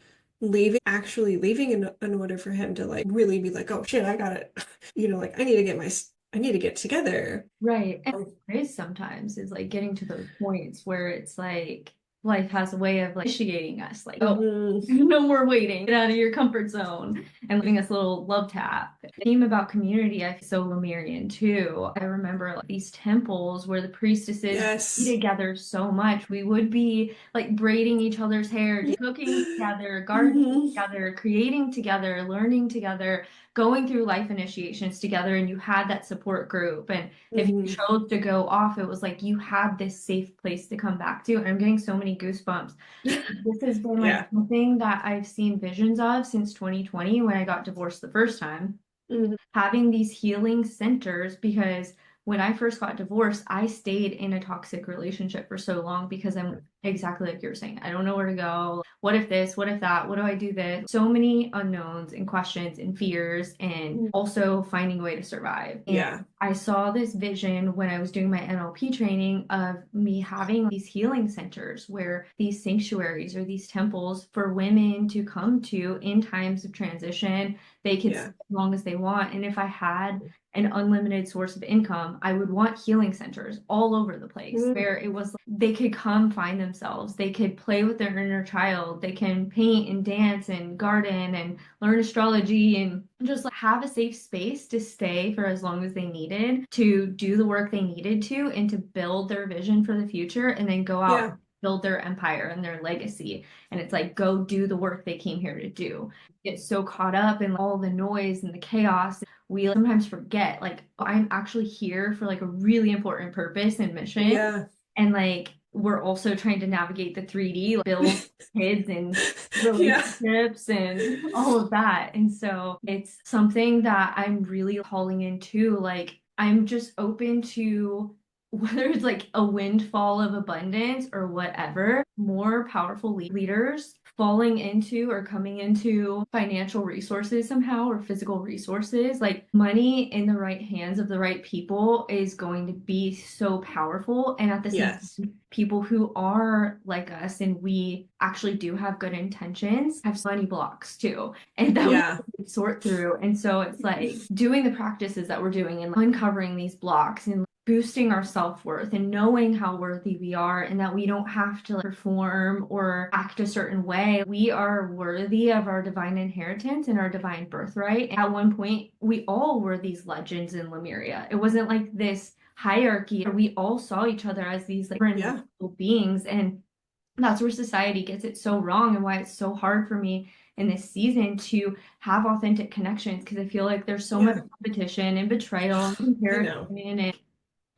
actually leaving in order for him to like really be like, oh shit, I got it. Like I need to get together. Right. And it is sometimes is like getting to those points where it's like life has a way of like initiating us, like, oh, Hmm. no more waiting, get out of your comfort zone and giving us a little love tap. The theme about community, I feel so Lemurian too. I remember like these temples where the priestesses be Yes. together so much. We would be like braiding each other's hair, cooking together, gardening Hmm. together, creating together, learning together, going through life initiations together, and you had that support group. And if you Hmm. chose to go off, it was like you had this safe place to come back to. And I'm getting so many goosebumps. This has been like Yeah. something that I've seen visions of since 2020 when I got divorced the first time, Hmm. having these healing centers, because when I first got divorced, I stayed in a toxic relationship for so long because I'm exactly like you're saying. I don't know where to go. What if this? What if that? What do I do this? So many unknowns and questions and fears, and also finding a way to survive. And Yeah. I saw this vision when I was doing my NLP training of me having these healing centers where these sanctuaries or these temples for women to come to in times of transition. They could stay Yeah. as long as they want. And if I had an unlimited source of income, I would want healing centers all over the place Hmm. where it was like they could come find themselves. They could play with their inner child. They can paint and dance and garden and learn astrology and just like have a safe space to stay for as long as they needed to do the work they needed to and to build their vision for the future and then go out Yeah. and build their empire and their legacy. And it's like, go do the work they came here to do. Get so caught up in all the noise and the chaos, we sometimes forget like I'm actually here for like a really important purpose and mission. Yeah. And like we're also trying to navigate the 3D, like, build kids and Yeah. relationships and all of that. And so it's something that I'm really calling into. Like I'm just open to whether it's like a windfall of abundance or whatever, more powerful leaders falling into or coming into financial resources somehow or physical resources. Like money in the right hands of the right people is going to be so powerful. And at the same Yes. time, people who are like us and we actually do have good intentions have money blocks too. And that we Yeah. sort through. And so it's like doing the practices that we're doing and uncovering these blocks and boosting our self-worth and knowing how worthy we are and that we don't have to like, perform or act a certain way. We are worthy of our divine inheritance and our divine birthright. At one point, we all were these legends in Lemuria. It wasn't like this hierarchy. We all saw each other as these like different Yeah. beings, and that's where society gets it so wrong and why it's so hard for me in this season to have authentic connections because I feel like there's so much Yeah. competition and betrayal and I comparison know. and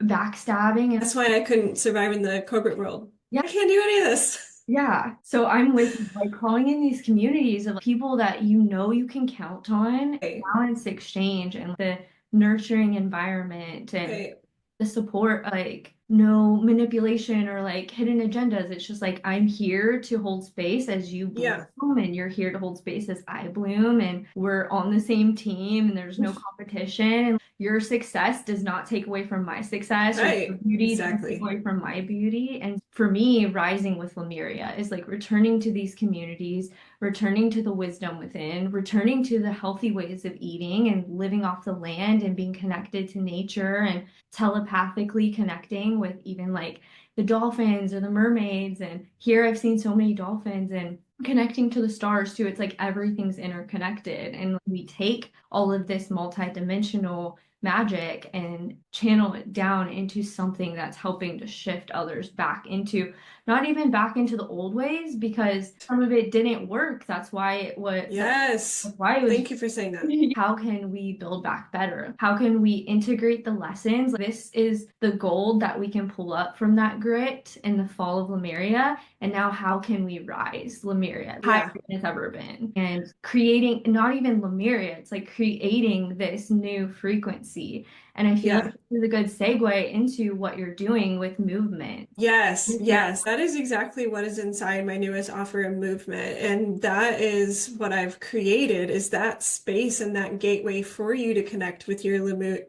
backstabbing and That's why I couldn't survive in the corporate world. yeah, I can't do any of this. yeah. So I'm with like calling in these communities of like, people that you know you can count on, Right. balance exchange and the nurturing environment and Right. the support like no manipulation or like hidden agendas. It's just like I'm here to hold space as you Yeah. bloom, and you're here to hold space as I bloom, and we're on the same team, and there's no competition. And your success does not take away from my success, or your Right. beauty doesn't take Exactly. away from my beauty. And for me, rising with Lemuria is like returning to these communities, returning to the wisdom within, returning to the healthy ways of eating and living off the land and being connected to nature and telepathically connecting with even like the dolphins or the mermaids. And here I've seen so many dolphins and connecting to the stars too. It's like everything's interconnected. And we take all of this multidimensional magic and channel it down into something that's helping to shift others back into not even back into the old ways because some of it didn't work. Yes. That's why it was Thank you for saying that. how can we build back better? How can we integrate the lessons? This is the gold that we can pull up from that grit in the fall of Lemuria. And now, how can we rise Lemuria higher Yeah. than it's ever been? And creating not even Lemuria, it's like creating this new frequency. And I feel like Yeah. this is a good segue into what you're doing with movement. Yes, yes, that is exactly what is inside my newest offer and movement. And that is what I've created is that space and that gateway for you to connect with your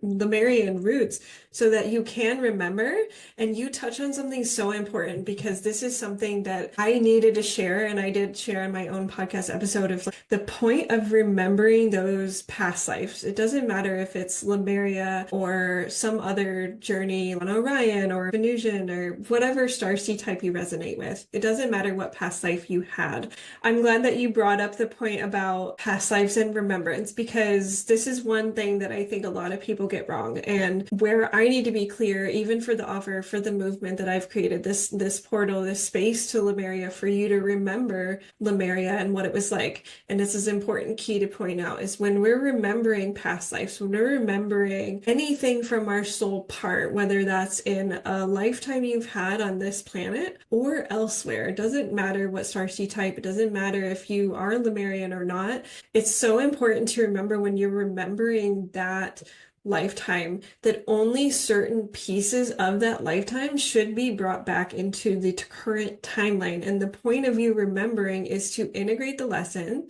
Lemurian roots so that you can remember. And you touch on something so important because this is something that I needed to share. And I did share in my own podcast episode of like, the point of remembering those past lives. It doesn't matter if it's Lemuria or some other journey on Orion or Venusian or whatever starseed type you resonate with. It doesn't matter what past life you had. I'm glad that you brought up the point about past lives and remembrance because this is one thing that I think a lot of people get wrong and where I need to be clear, even for the offer, for the movement that I've created, this portal, this space to Lemuria for you to remember Lemuria and what it was like. And this is an important key to point out is when we're remembering past lives, when we're remembering anything from our soul part, whether that's in a lifetime you've had on this planet or elsewhere, it doesn't matter what starseed type, it doesn't matter if you are Lemurian or not. It's so important to remember when you're remembering that lifetime that only certain pieces of that lifetime should be brought back into the current timeline. And the point of you remembering is to integrate the lesson,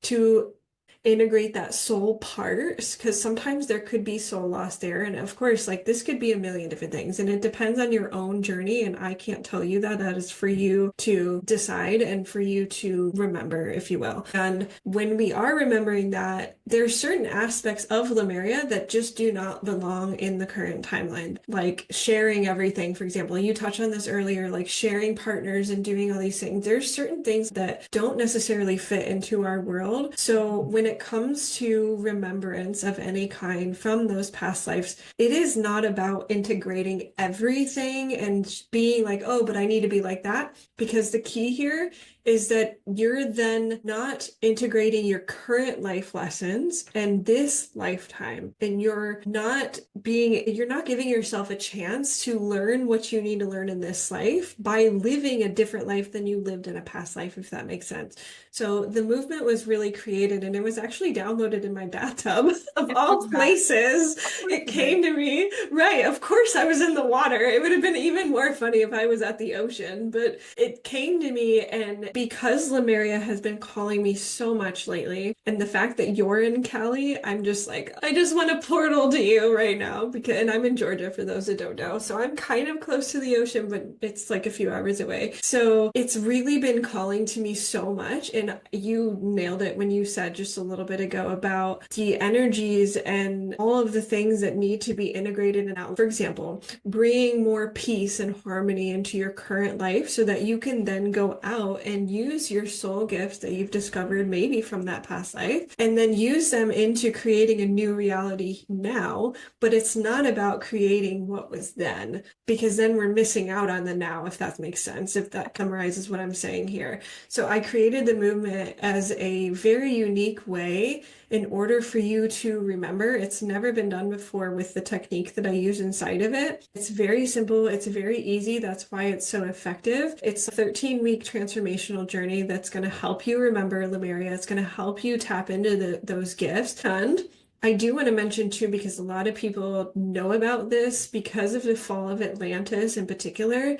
to integrate that soul part because sometimes there could be soul loss there, and of course like this could be a million different things and it depends on your own journey and I can't tell you that. That is for you to decide and for you to remember, if you will. And when we are remembering that, there's certain aspects of Lemuria that just do not belong in the current timeline, like sharing everything. For example, you touched on this earlier, like sharing partners and doing all these things. There's certain things that don't necessarily fit into our world. So when it comes to remembrance of any kind from those past lives, it is not about integrating everything and being like, oh, but I need to be like that. Because the key here is that you're then not integrating your current life lessons and this lifetime, and you're not giving yourself a chance to learn what you need to learn in this life by living a different life than you lived in a past life, if that makes sense. So the movement was really created and it was actually downloaded in my bathtub of all places. It came to me. Right. Of course I was in the water. It would have been even more funny if I was at the ocean, but it came to me. And because Lemuria has been calling me so much lately, and the fact that you're in Cali, I'm just like, I just want to portal to you right now and I'm in Georgia for those that don't know. So I'm kind of close to the ocean, but it's like a few hours away. So it's really been calling to me so much. And you nailed it when you said just a little bit ago about the energies and all of the things that need to be integrated and out. For example, bringing more peace and harmony into your current life so that you can then go out and use your soul gifts that you've discovered maybe from that past life and then use them into creating a new reality now. But it's not about creating what was then, because then we're missing out on the now, if that makes sense, if that summarizes what I'm saying here. So I created the movement as a very unique way in order for you to remember. It's never been done before with the technique that I use inside of it. It's very simple. It's very easy. That's why it's so effective. It's a 13-week transformational journey that's going to help you remember Lemuria. It's going to help you tap into those gifts. And I do want to mention too, because a lot of people know about this because of the fall of Atlantis in particular.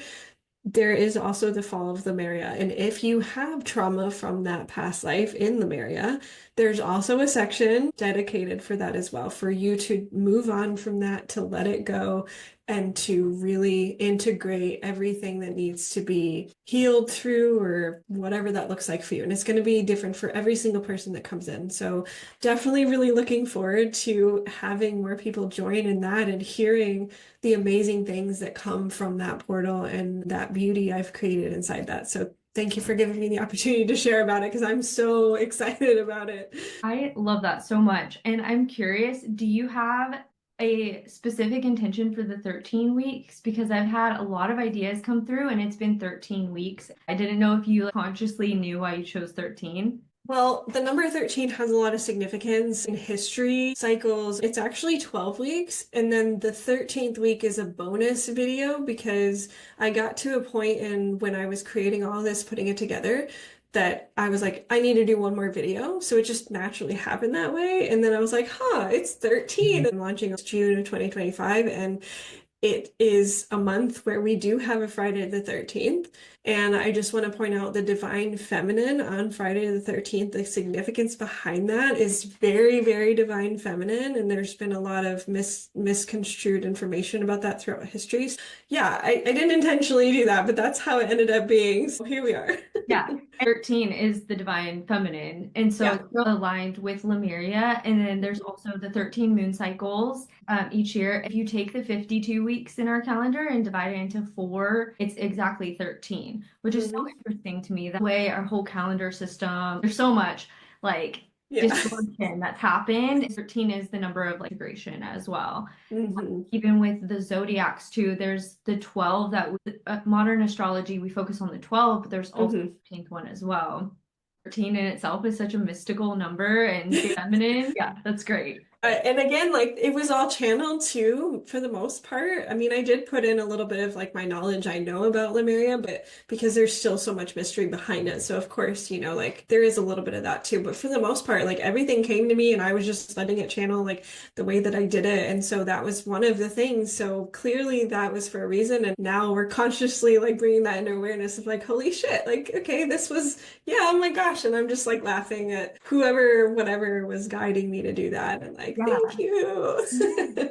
There is also the fall of Lemuria. And if you have trauma from that past life in Lemuria, there's also a section dedicated for that as well, for you to move on from that, to let it go, and to really integrate everything that needs to be healed through or whatever that looks like for you. And it's going to be different for every single person that comes in. So definitely really looking forward to having more people join in that and hearing the amazing things that come from that portal and that beauty I've created inside that. So thank you for giving me the opportunity to share about it because I'm so excited about it. I love that so much. And I'm curious, do you have a specific intention for the 13 weeks? Because I've had a lot of ideas come through and it's been 13 weeks. I didn't know if you consciously knew why you chose 13. Well, the number 13 has a lot of significance in history cycles. It's actually 12 weeks, and then the 13th week is a bonus video because I got to a point in when I was creating all this, putting it together, that I was like, I need to do one more video. So it just naturally happened that way. And then I was like, huh, it's 13 and launching June of 2025. And it is a month where we do have a Friday the 13th. And I just want to point out the divine feminine on Friday the 13th. The significance behind that is very, very divine feminine. And there's been a lot of misconstrued information about that throughout history. So, yeah, I didn't intentionally do that, but that's how it ended up being. So here we are. Yeah, 13 is the divine feminine. And so Yeah. it's aligned with Lemuria. And then there's also the 13 moon cycles each year. If you take the 52 weeks in our calendar and divide it into four, it's exactly 13, which is so Mhm. interesting to me. That way, our whole calendar system, there's so much like Yeah. distortion that's happened. 13 is the number of like integration as well. hmm Even with the zodiacs too, there's the 12 that modern astrology, we focus on the 12, but there's also the hmm 13th one as well. 13 in itself is such a mystical number and feminine. Yeah, that's great. And again, like it was all channeled too, for the most part. I mean, I did put in a little bit of like my knowledge I know about Lemuria, but because there's still so much mystery behind it. So of course, like there is a little bit of that too. But for the most part, like everything came to me and I was just letting it channel like the way that I did it. And so that was one of the things. So clearly that was for a reason. And now we're consciously like bringing that into awareness of like, holy shit, like, okay, this was, yeah, oh my gosh. And I'm just like laughing at whoever, whatever was guiding me to do that. And like, thank Yeah. you.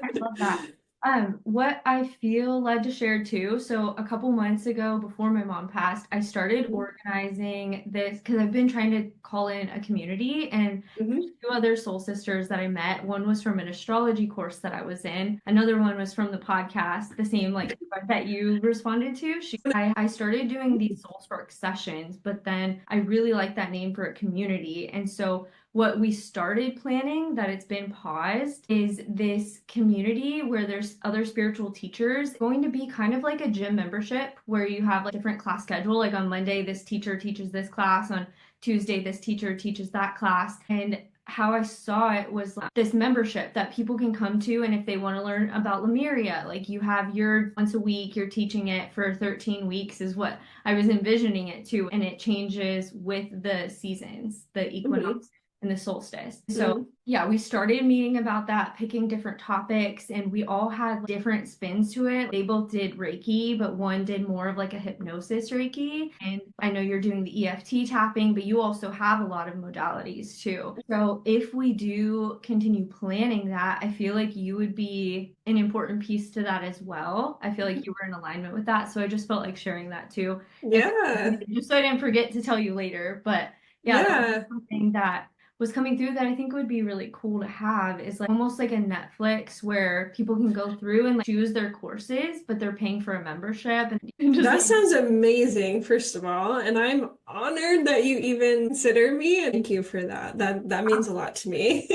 I love that. What I feel led to share too. So a couple months ago, before my mom passed, I started organizing this because I've been trying to call in a community, and hmm two other soul sisters that I met. One was from an astrology course that I was in. Another one was from the podcast, the same like that you responded to. I started doing these soul spark sessions, but then I really like that name for a community. And so what we started planning that it's been paused is this community where there's other spiritual teachers going to be kind of like a gym membership where you have like different class schedule. Like on Monday, this teacher teaches this class. On Tuesday, this teacher teaches that class. And how I saw it was like this membership that people can come to. And if they want to learn about Lemuria, like you have your once a week, you're teaching it for 13 weeks, is what I was envisioning it to. And it changes with the seasons, the hmm equinox and the solstice. So, hmm yeah, we started meeting about that, picking different topics, and we all had different spins to it. They both did Reiki, but one did more of like a hypnosis Reiki. And I know you're doing the EFT tapping, but you also have a lot of modalities too. So, if we do continue planning that, I feel like you would be an important piece to that as well. I feel like you were in alignment with that. So, I just felt like sharing that too. If Yeah. just so I didn't forget to tell you later, but yeah, that was Yeah. something that was coming through that I think would be really cool to have is like almost like a Netflix where people can go through and like choose their courses, but they're paying for a membership and just That sounds amazing, first of all. And I'm honored that you even consider me. And thank you for that. That means a lot to me.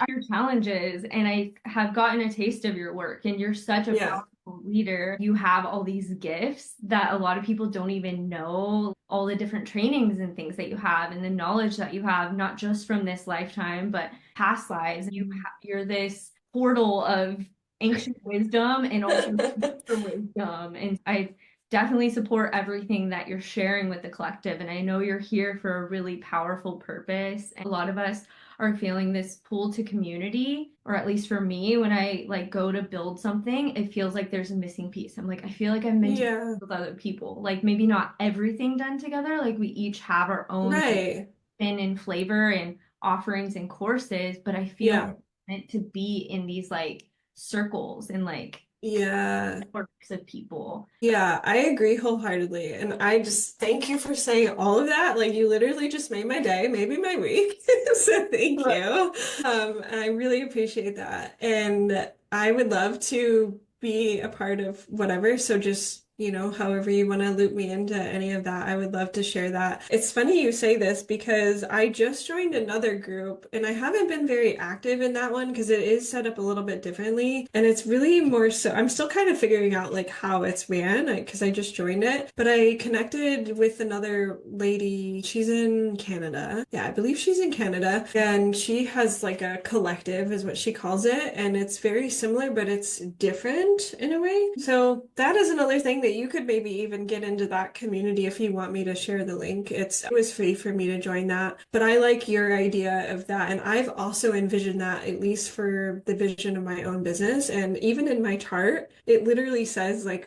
your challenges. And I have gotten a taste of your work, and you're such a Yeah. powerful leader. You have all these gifts that a lot of people don't even know, all the different trainings and things that you have, and the knowledge that you have, not just from this lifetime, but past lives. You're this portal of ancient wisdom and also future wisdom. And I definitely support everything that you're sharing with the collective. And I know you're here for a really powerful purpose. And a lot of us are feeling this pull to community, or at least for me, when I like go to build something, it feels like there's a missing piece. I'm like, I feel like I'm meant to be Yeah. with other people. Like maybe not everything done together. Like we each have our own like Right. spin and flavor and offerings and courses, but I feel like Yeah. I'm meant to be in these like circles and like Yeah. networks of people. Yeah, I agree wholeheartedly. And I just thank you for saying all of that. Like you literally just made my day, maybe my week. So thank you. And I really appreciate that. And I would love to be a part of whatever. So just, however you want to loop me into any of that, I would love to share that. It's funny you say this because I just joined another group and I haven't been very active in that one because it is set up a little bit differently. And it's really more so, I'm still kind of figuring out like how it's ran because I just joined it. But I connected with another lady. She's in Canada. Yeah, I believe she's in Canada. And she has like a collective, is what she calls it. And it's very similar, but it's different in a way. So that is another thing that you could maybe even get into that community if you want me to share the link. It was free for me to join that. But I like your idea of that. And I've also envisioned that at least for the vision of my own business. And even in my chart, it literally says like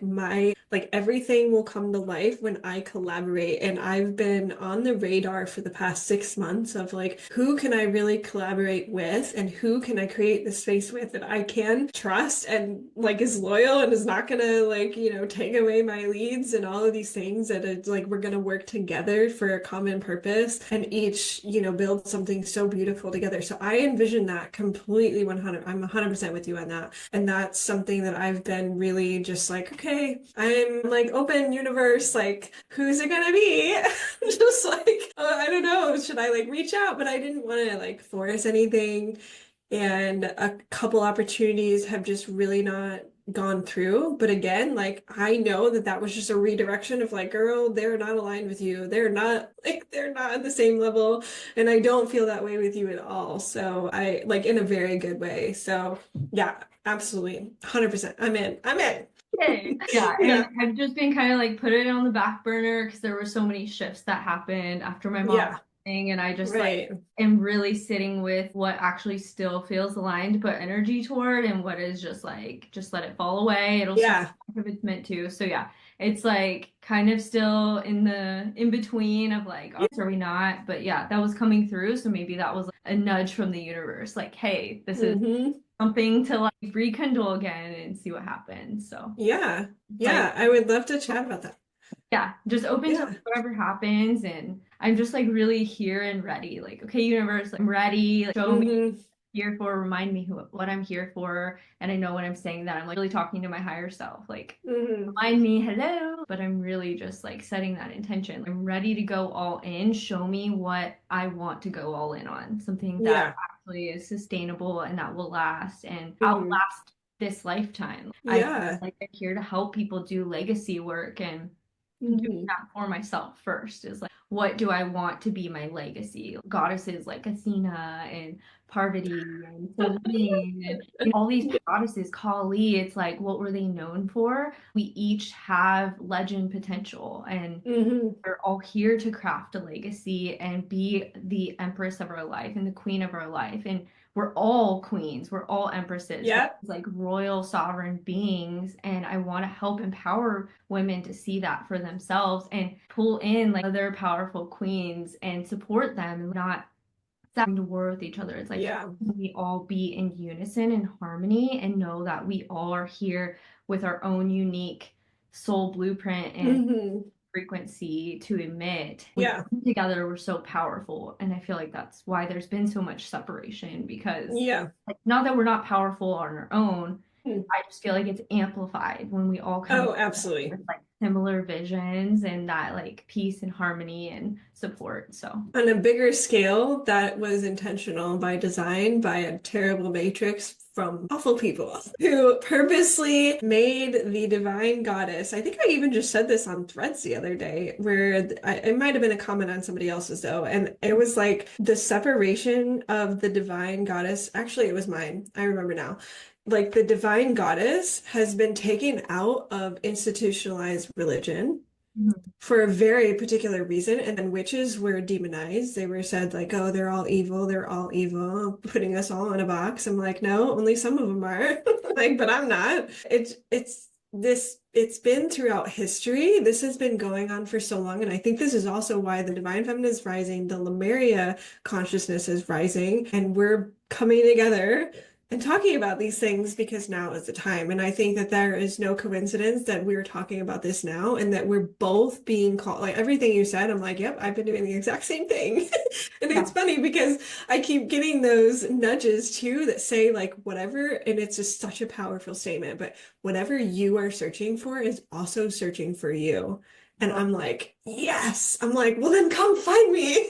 everything will come to life when I collaborate. And I've been on the radar for the past 6 months of like, who can I really collaborate with and who can I create the space with that I can trust and like is loyal and is not gonna like, take away my leads and all of these things that it's like we're gonna work together for a common purpose and each, build something so beautiful together. So I envision that completely 100. I'm 100% with you on that. And that's something that I've been really just like, okay, I'm like open universe, like who's it gonna be? Just like, I don't know, should I like reach out? But I didn't want to like force anything. And a couple opportunities have just really not gone through. But again, like I know that that was just a redirection of like, girl, they're not aligned with you. They're not at the same level. And I don't feel that way with you at all. So I like in a very good way. So yeah, absolutely. 100%. I'm in. I'm in. Okay. Yeah, and Yeah. I've just been kind of like put it on the back burner because there were so many shifts that happened after my mom Yeah. thing, and I just like Right. am really sitting with what actually still feels aligned to put energy toward and what is just like just let it fall away. It'll circle Yeah. back if it's meant to. So yeah, it's like kind of still in the in between of like, oh, are we not? But yeah, that was coming through. So maybe that was like, a nudge from the universe, like, hey, this is Mm-hmm. something to like rekindle again and see what happens. So Yeah. like Yeah. I would love to chat about that. yeah, just open to Yeah. whatever happens. And I'm just like really here and ready. Like, okay, universe, I'm ready. Like, show me Mm-hmm. here for, remind me what I'm here for. And I know when I'm saying that, I'm like really talking to my higher self. Like, Mm-hmm. remind me, hello. But I'm really just like setting that intention. I'm ready to go all in. Show me what I want to go all in on. Something that Yeah. actually is sustainable and that will last and Mm-hmm. outlast this lifetime. I feel Yeah. like I'm here to help people do legacy work and doing Mm-hmm. that for myself first is like, what do I want to be my legacy? Goddesses like Athena and Parvati and Selene and all these goddesses, Kali, it's like, what were they known for? We each have legend potential and Mm-hmm. we're all here to craft a legacy and be the empress of our life and the queen of our life. And we're all queens, we're all empresses, we're Yep. like royal sovereign beings. And I want to help empower women to see that for themselves and pull in like other powerful queens and support them and not having to war with each other. It's like, Yeah. can we all be in unison and harmony and know that we all are here with our own unique soul blueprint and Mm-hmm. frequency to emit. We Yeah. come together, we're so powerful. And I feel like that's why there's been so much separation because Yeah. like, not that we're not powerful on our own. Hmm. I just feel like it's amplified when we all come Oh, together absolutely. with like similar visions and that like peace and harmony and support. So On a bigger scale, that was intentional by design by a terrible matrix from awful people who purposely made the divine goddess. I think I even just said this on Threads the other day, where it might have been a comment on somebody else's though. And it was like the separation of the divine goddess. Actually, it was mine. I remember now. like the divine goddess has been taken out of institutionalized religion Mhm. for a very particular reason. And then witches were demonized. They were said like, oh, they're all evil, putting us all in a box. I'm like, no, only some of them are. Like, but I'm not. It's been throughout history. This has been going on for so long. And I think this is also why the divine feminine is rising, the Lemuria consciousness is rising, and we're coming together and talking about these things because now is the time. And I think that there is no coincidence that we're talking about this now and that we're both being called, like everything you said, I'm like, yep, I've been doing the exact same thing. And it's Yeah. funny because I keep getting those nudges too that say like whatever, and it's just such a powerful statement, but whatever you are searching for is also searching for you. And Well, I'm like, yes. I'm like, well, then come find me.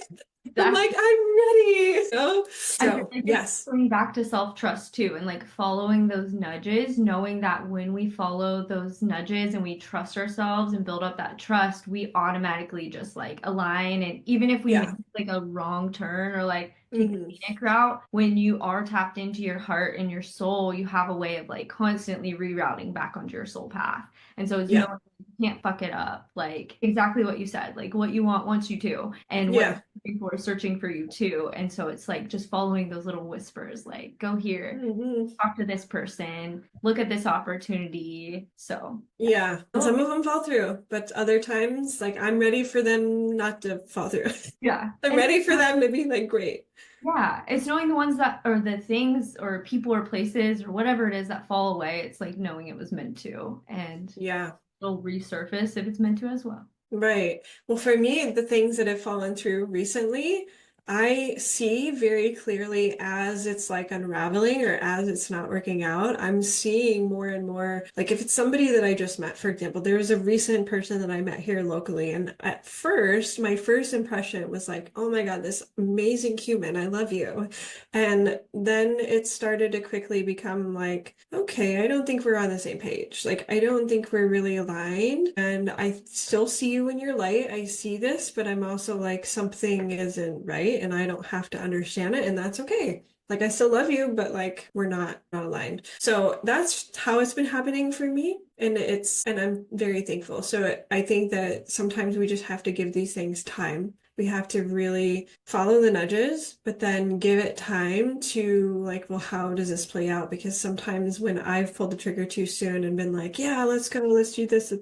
I'm like, exactly. I'm ready. I feel So like it's yes. going back to self-trust too, and like following those nudges, knowing that when we follow those nudges and we trust ourselves and build up that trust, we automatically just like align. And even if we make Yeah. like a wrong turn or like take a Hmm. scenic route, when you are tapped into your heart and your soul, you have a way of like constantly rerouting back onto your soul path. And so it's Yeah. knowing you can't fuck it up. Like exactly what you said, like what you want wants you to, and what Yeah. people are searching for you too. And so it's like just following those little whispers, like go here, Hmm. talk to this person, look at this opportunity. So yeah. Yeah. And Oh, some of them fall through, but other times, like I'm ready for them not to fall through. yeah. I'm And ready for them to be like, great. yeah, it's knowing the ones that or the things or people or places or whatever it is that fall away. It's like knowing it was meant to, and Yeah. it'll resurface if it's meant to as well. Right. Well, for me, the things that have fallen through recently, I see very clearly as it's like unraveling or as it's not working out. I'm seeing more and more, like if it's somebody that I just met, for example, there was a recent person that I met here locally. And at first, my first impression was like, oh my God, this amazing human, I love you. And then it started to quickly become like, okay, I don't think we're on the same page. Like, I don't think we're really aligned. And I still see you in your light. I see this, but I'm also like, something isn't right. And I don't have to understand it. And that's okay. Like, I still love you, but like, we're not aligned. So that's how it's been happening for me. And I'm very thankful. So I think that sometimes we just have to give these things time. We have to really follow the nudges, but then give it time to like, well, how does this play out? Because sometimes when I've pulled the trigger too soon and been like, yeah, let's go, let's do this,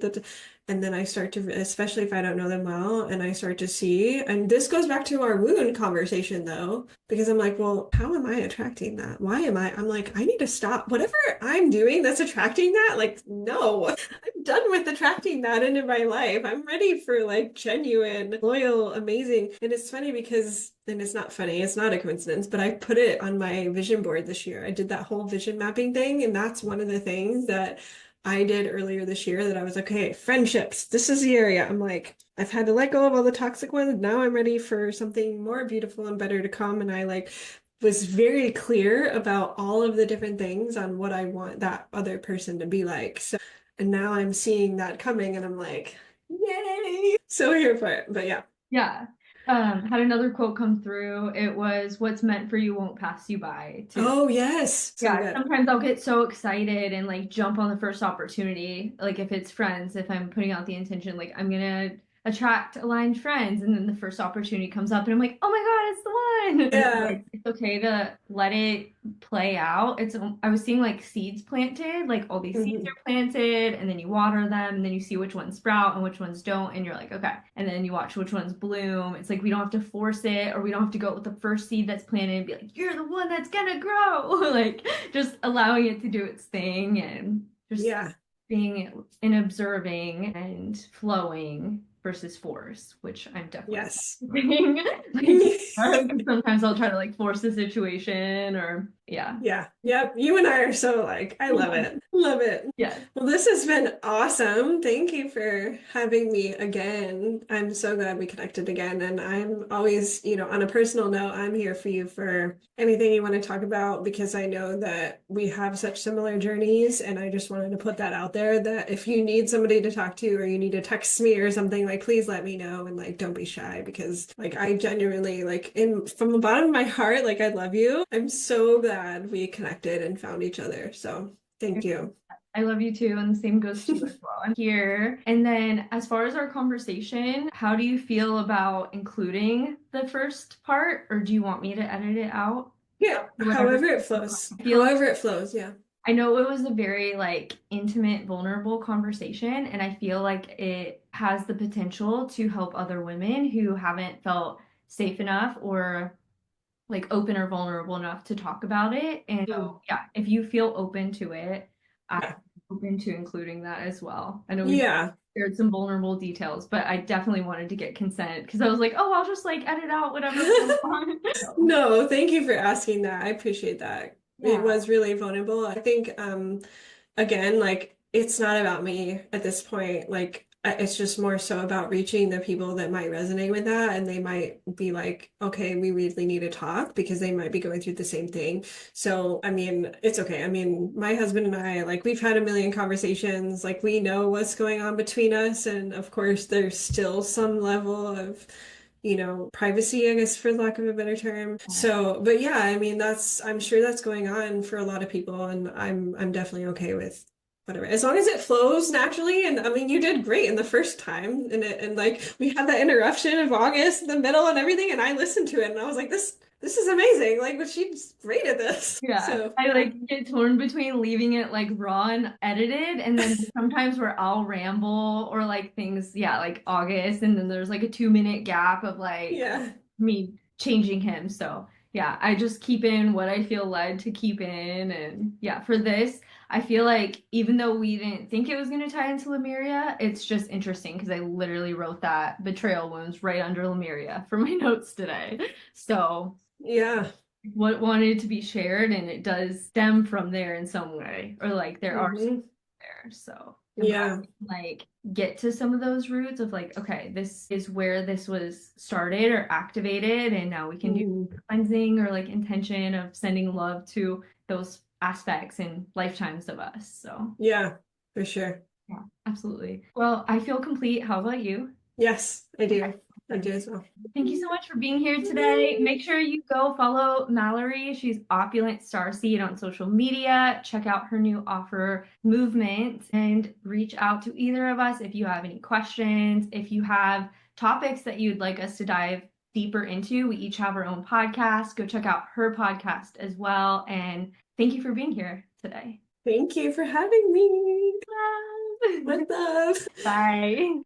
and then I start to, especially if I don't know them well, and I start to see, and this goes back to our wound conversation though, because I'm like, well, how am I attracting that? Why am I? I'm like, I need to stop whatever I'm doing that's attracting that. Like, no, I'm done with attracting that into my life. I'm ready for like genuine, loyal, amazing. And it's funny because, and it's not funny, it's not a coincidence, but I put it on my vision board this year. I did that whole vision mapping thing, and that's one of the things that I did earlier this year that I was like, okay, friendships, this is the area. I'm like, I've had to let go of all the toxic ones. Now I'm ready for something more beautiful and better to come. And I like was very clear about all of the different things on what I want that other person to be like. So, and now I'm seeing that coming and I'm like, yay. So here for it. But yeah. Yeah. Had another quote come through. It was, "What's meant for you won't pass you by," too. Oh, yes. So Yeah, good. sometimes I'll get so excited and like jump on the first opportunity. Like if it's friends, if I'm putting out the intention, like I'm gonna attract aligned friends, and then the first opportunity comes up, and I'm like, oh my God, it's the one. And it's Yeah. like it's okay to let it play out. It's I was seeing like seeds planted, like all these seeds Hmm. are planted, and then you water them, and then you see which ones sprout and which ones don't, and you're like, okay. And then you watch which ones bloom. It's like we don't have to force it, or we don't have to go with the first seed that's planted and be like, you're the one that's gonna grow. Like just allowing it to do its thing and just Yeah. being and observing and flowing versus force, which I'm definitely Yes. practicing. Like sometimes I'll try to like force the situation or yeah. Yeah. Yep. You and I are so like, I love it. Love it. Yes. Well, this has been awesome. Thank you for having me again. I'm so glad we connected again. And I'm always, on a personal note, I'm here for you for anything you want to talk about because I know that we have such similar journeys. And I just wanted to put that out there that if you need somebody to talk to or you need to text me or something, like, please let me know and like, don't be shy because like, I genuinely, like, from the bottom of my heart, like, I love you. I'm so glad glad we connected and found each other. So thank you. I love you too, and the same goes to you as well. I'm here. And then, as far as our conversation, how do you feel about including the first part, or do you want me to edit it out? Yeah, Whatever. however it flows. I feel However it flows, yeah. I know it was a very like intimate, vulnerable conversation, and I feel like it has the potential to help other women who haven't felt safe enough or like open or vulnerable enough to talk about it. And Mm. so, yeah, if you feel open to it, I'm Yeah. open to including that as well. I know we Yeah. shared some vulnerable details, but I definitely wanted to get consent because I was like, oh, I'll just like edit out whatever goes on. So, No, thank you for asking that. I appreciate that. It yeah. was really vulnerable. I think again, like it's not about me at this point. Like it's just more so about reaching the people that might resonate with that and they might be like, okay, we really need to talk because they might be going through the same thing. So, I mean, it's okay. I mean, my husband and I, like we've had a million conversations, like we know what's going on between us. And of course, there's still some level of privacy, I guess, for lack of a better term. So, but yeah, I mean, I'm sure that's going on for a lot of people, and I'm definitely okay with whatever, as long as it flows naturally. And I mean, you did great in the first time, and like we had that interruption of August in the middle and everything, and I listened to it, and I was like, this is amazing. Like, but she's great at this. Yeah, So I yeah, like get torn between leaving it like raw and edited, and then sometimes where I'll ramble or like things, yeah, like August, and then there's like a 2 minute gap of like yeah. me changing him. So yeah, I just keep in what I feel led to keep in, and yeah, for this, I feel like even though we didn't think it was going to tie into Lemuria, it's just interesting because I literally wrote that betrayal wounds right under Lemuria for my notes today. So Yeah. what wanted to be shared and it does stem from there in some way or like there are some Hmm. there, so I'm glad Yeah. we can, like get to some of those roots of like, okay, this is where this was started or activated and now we can do Mhm. cleansing or like intention of sending love to those aspects and lifetimes of us. So Yeah, for sure. yeah, absolutely. Well, I feel complete. How about you? Yes, I do. I Okay. do as well. Thank you so much for being here today. Make sure you go follow Mallory. She's Opulent Starseed on social media. Check out her new offer, MUVment, and reach out to either of us if you have any questions. If you have topics that you'd like us to dive deeper into, we each have our own podcast. Go check out her podcast as well. And thank you for being here today. Thank you for having me. With love. Bye.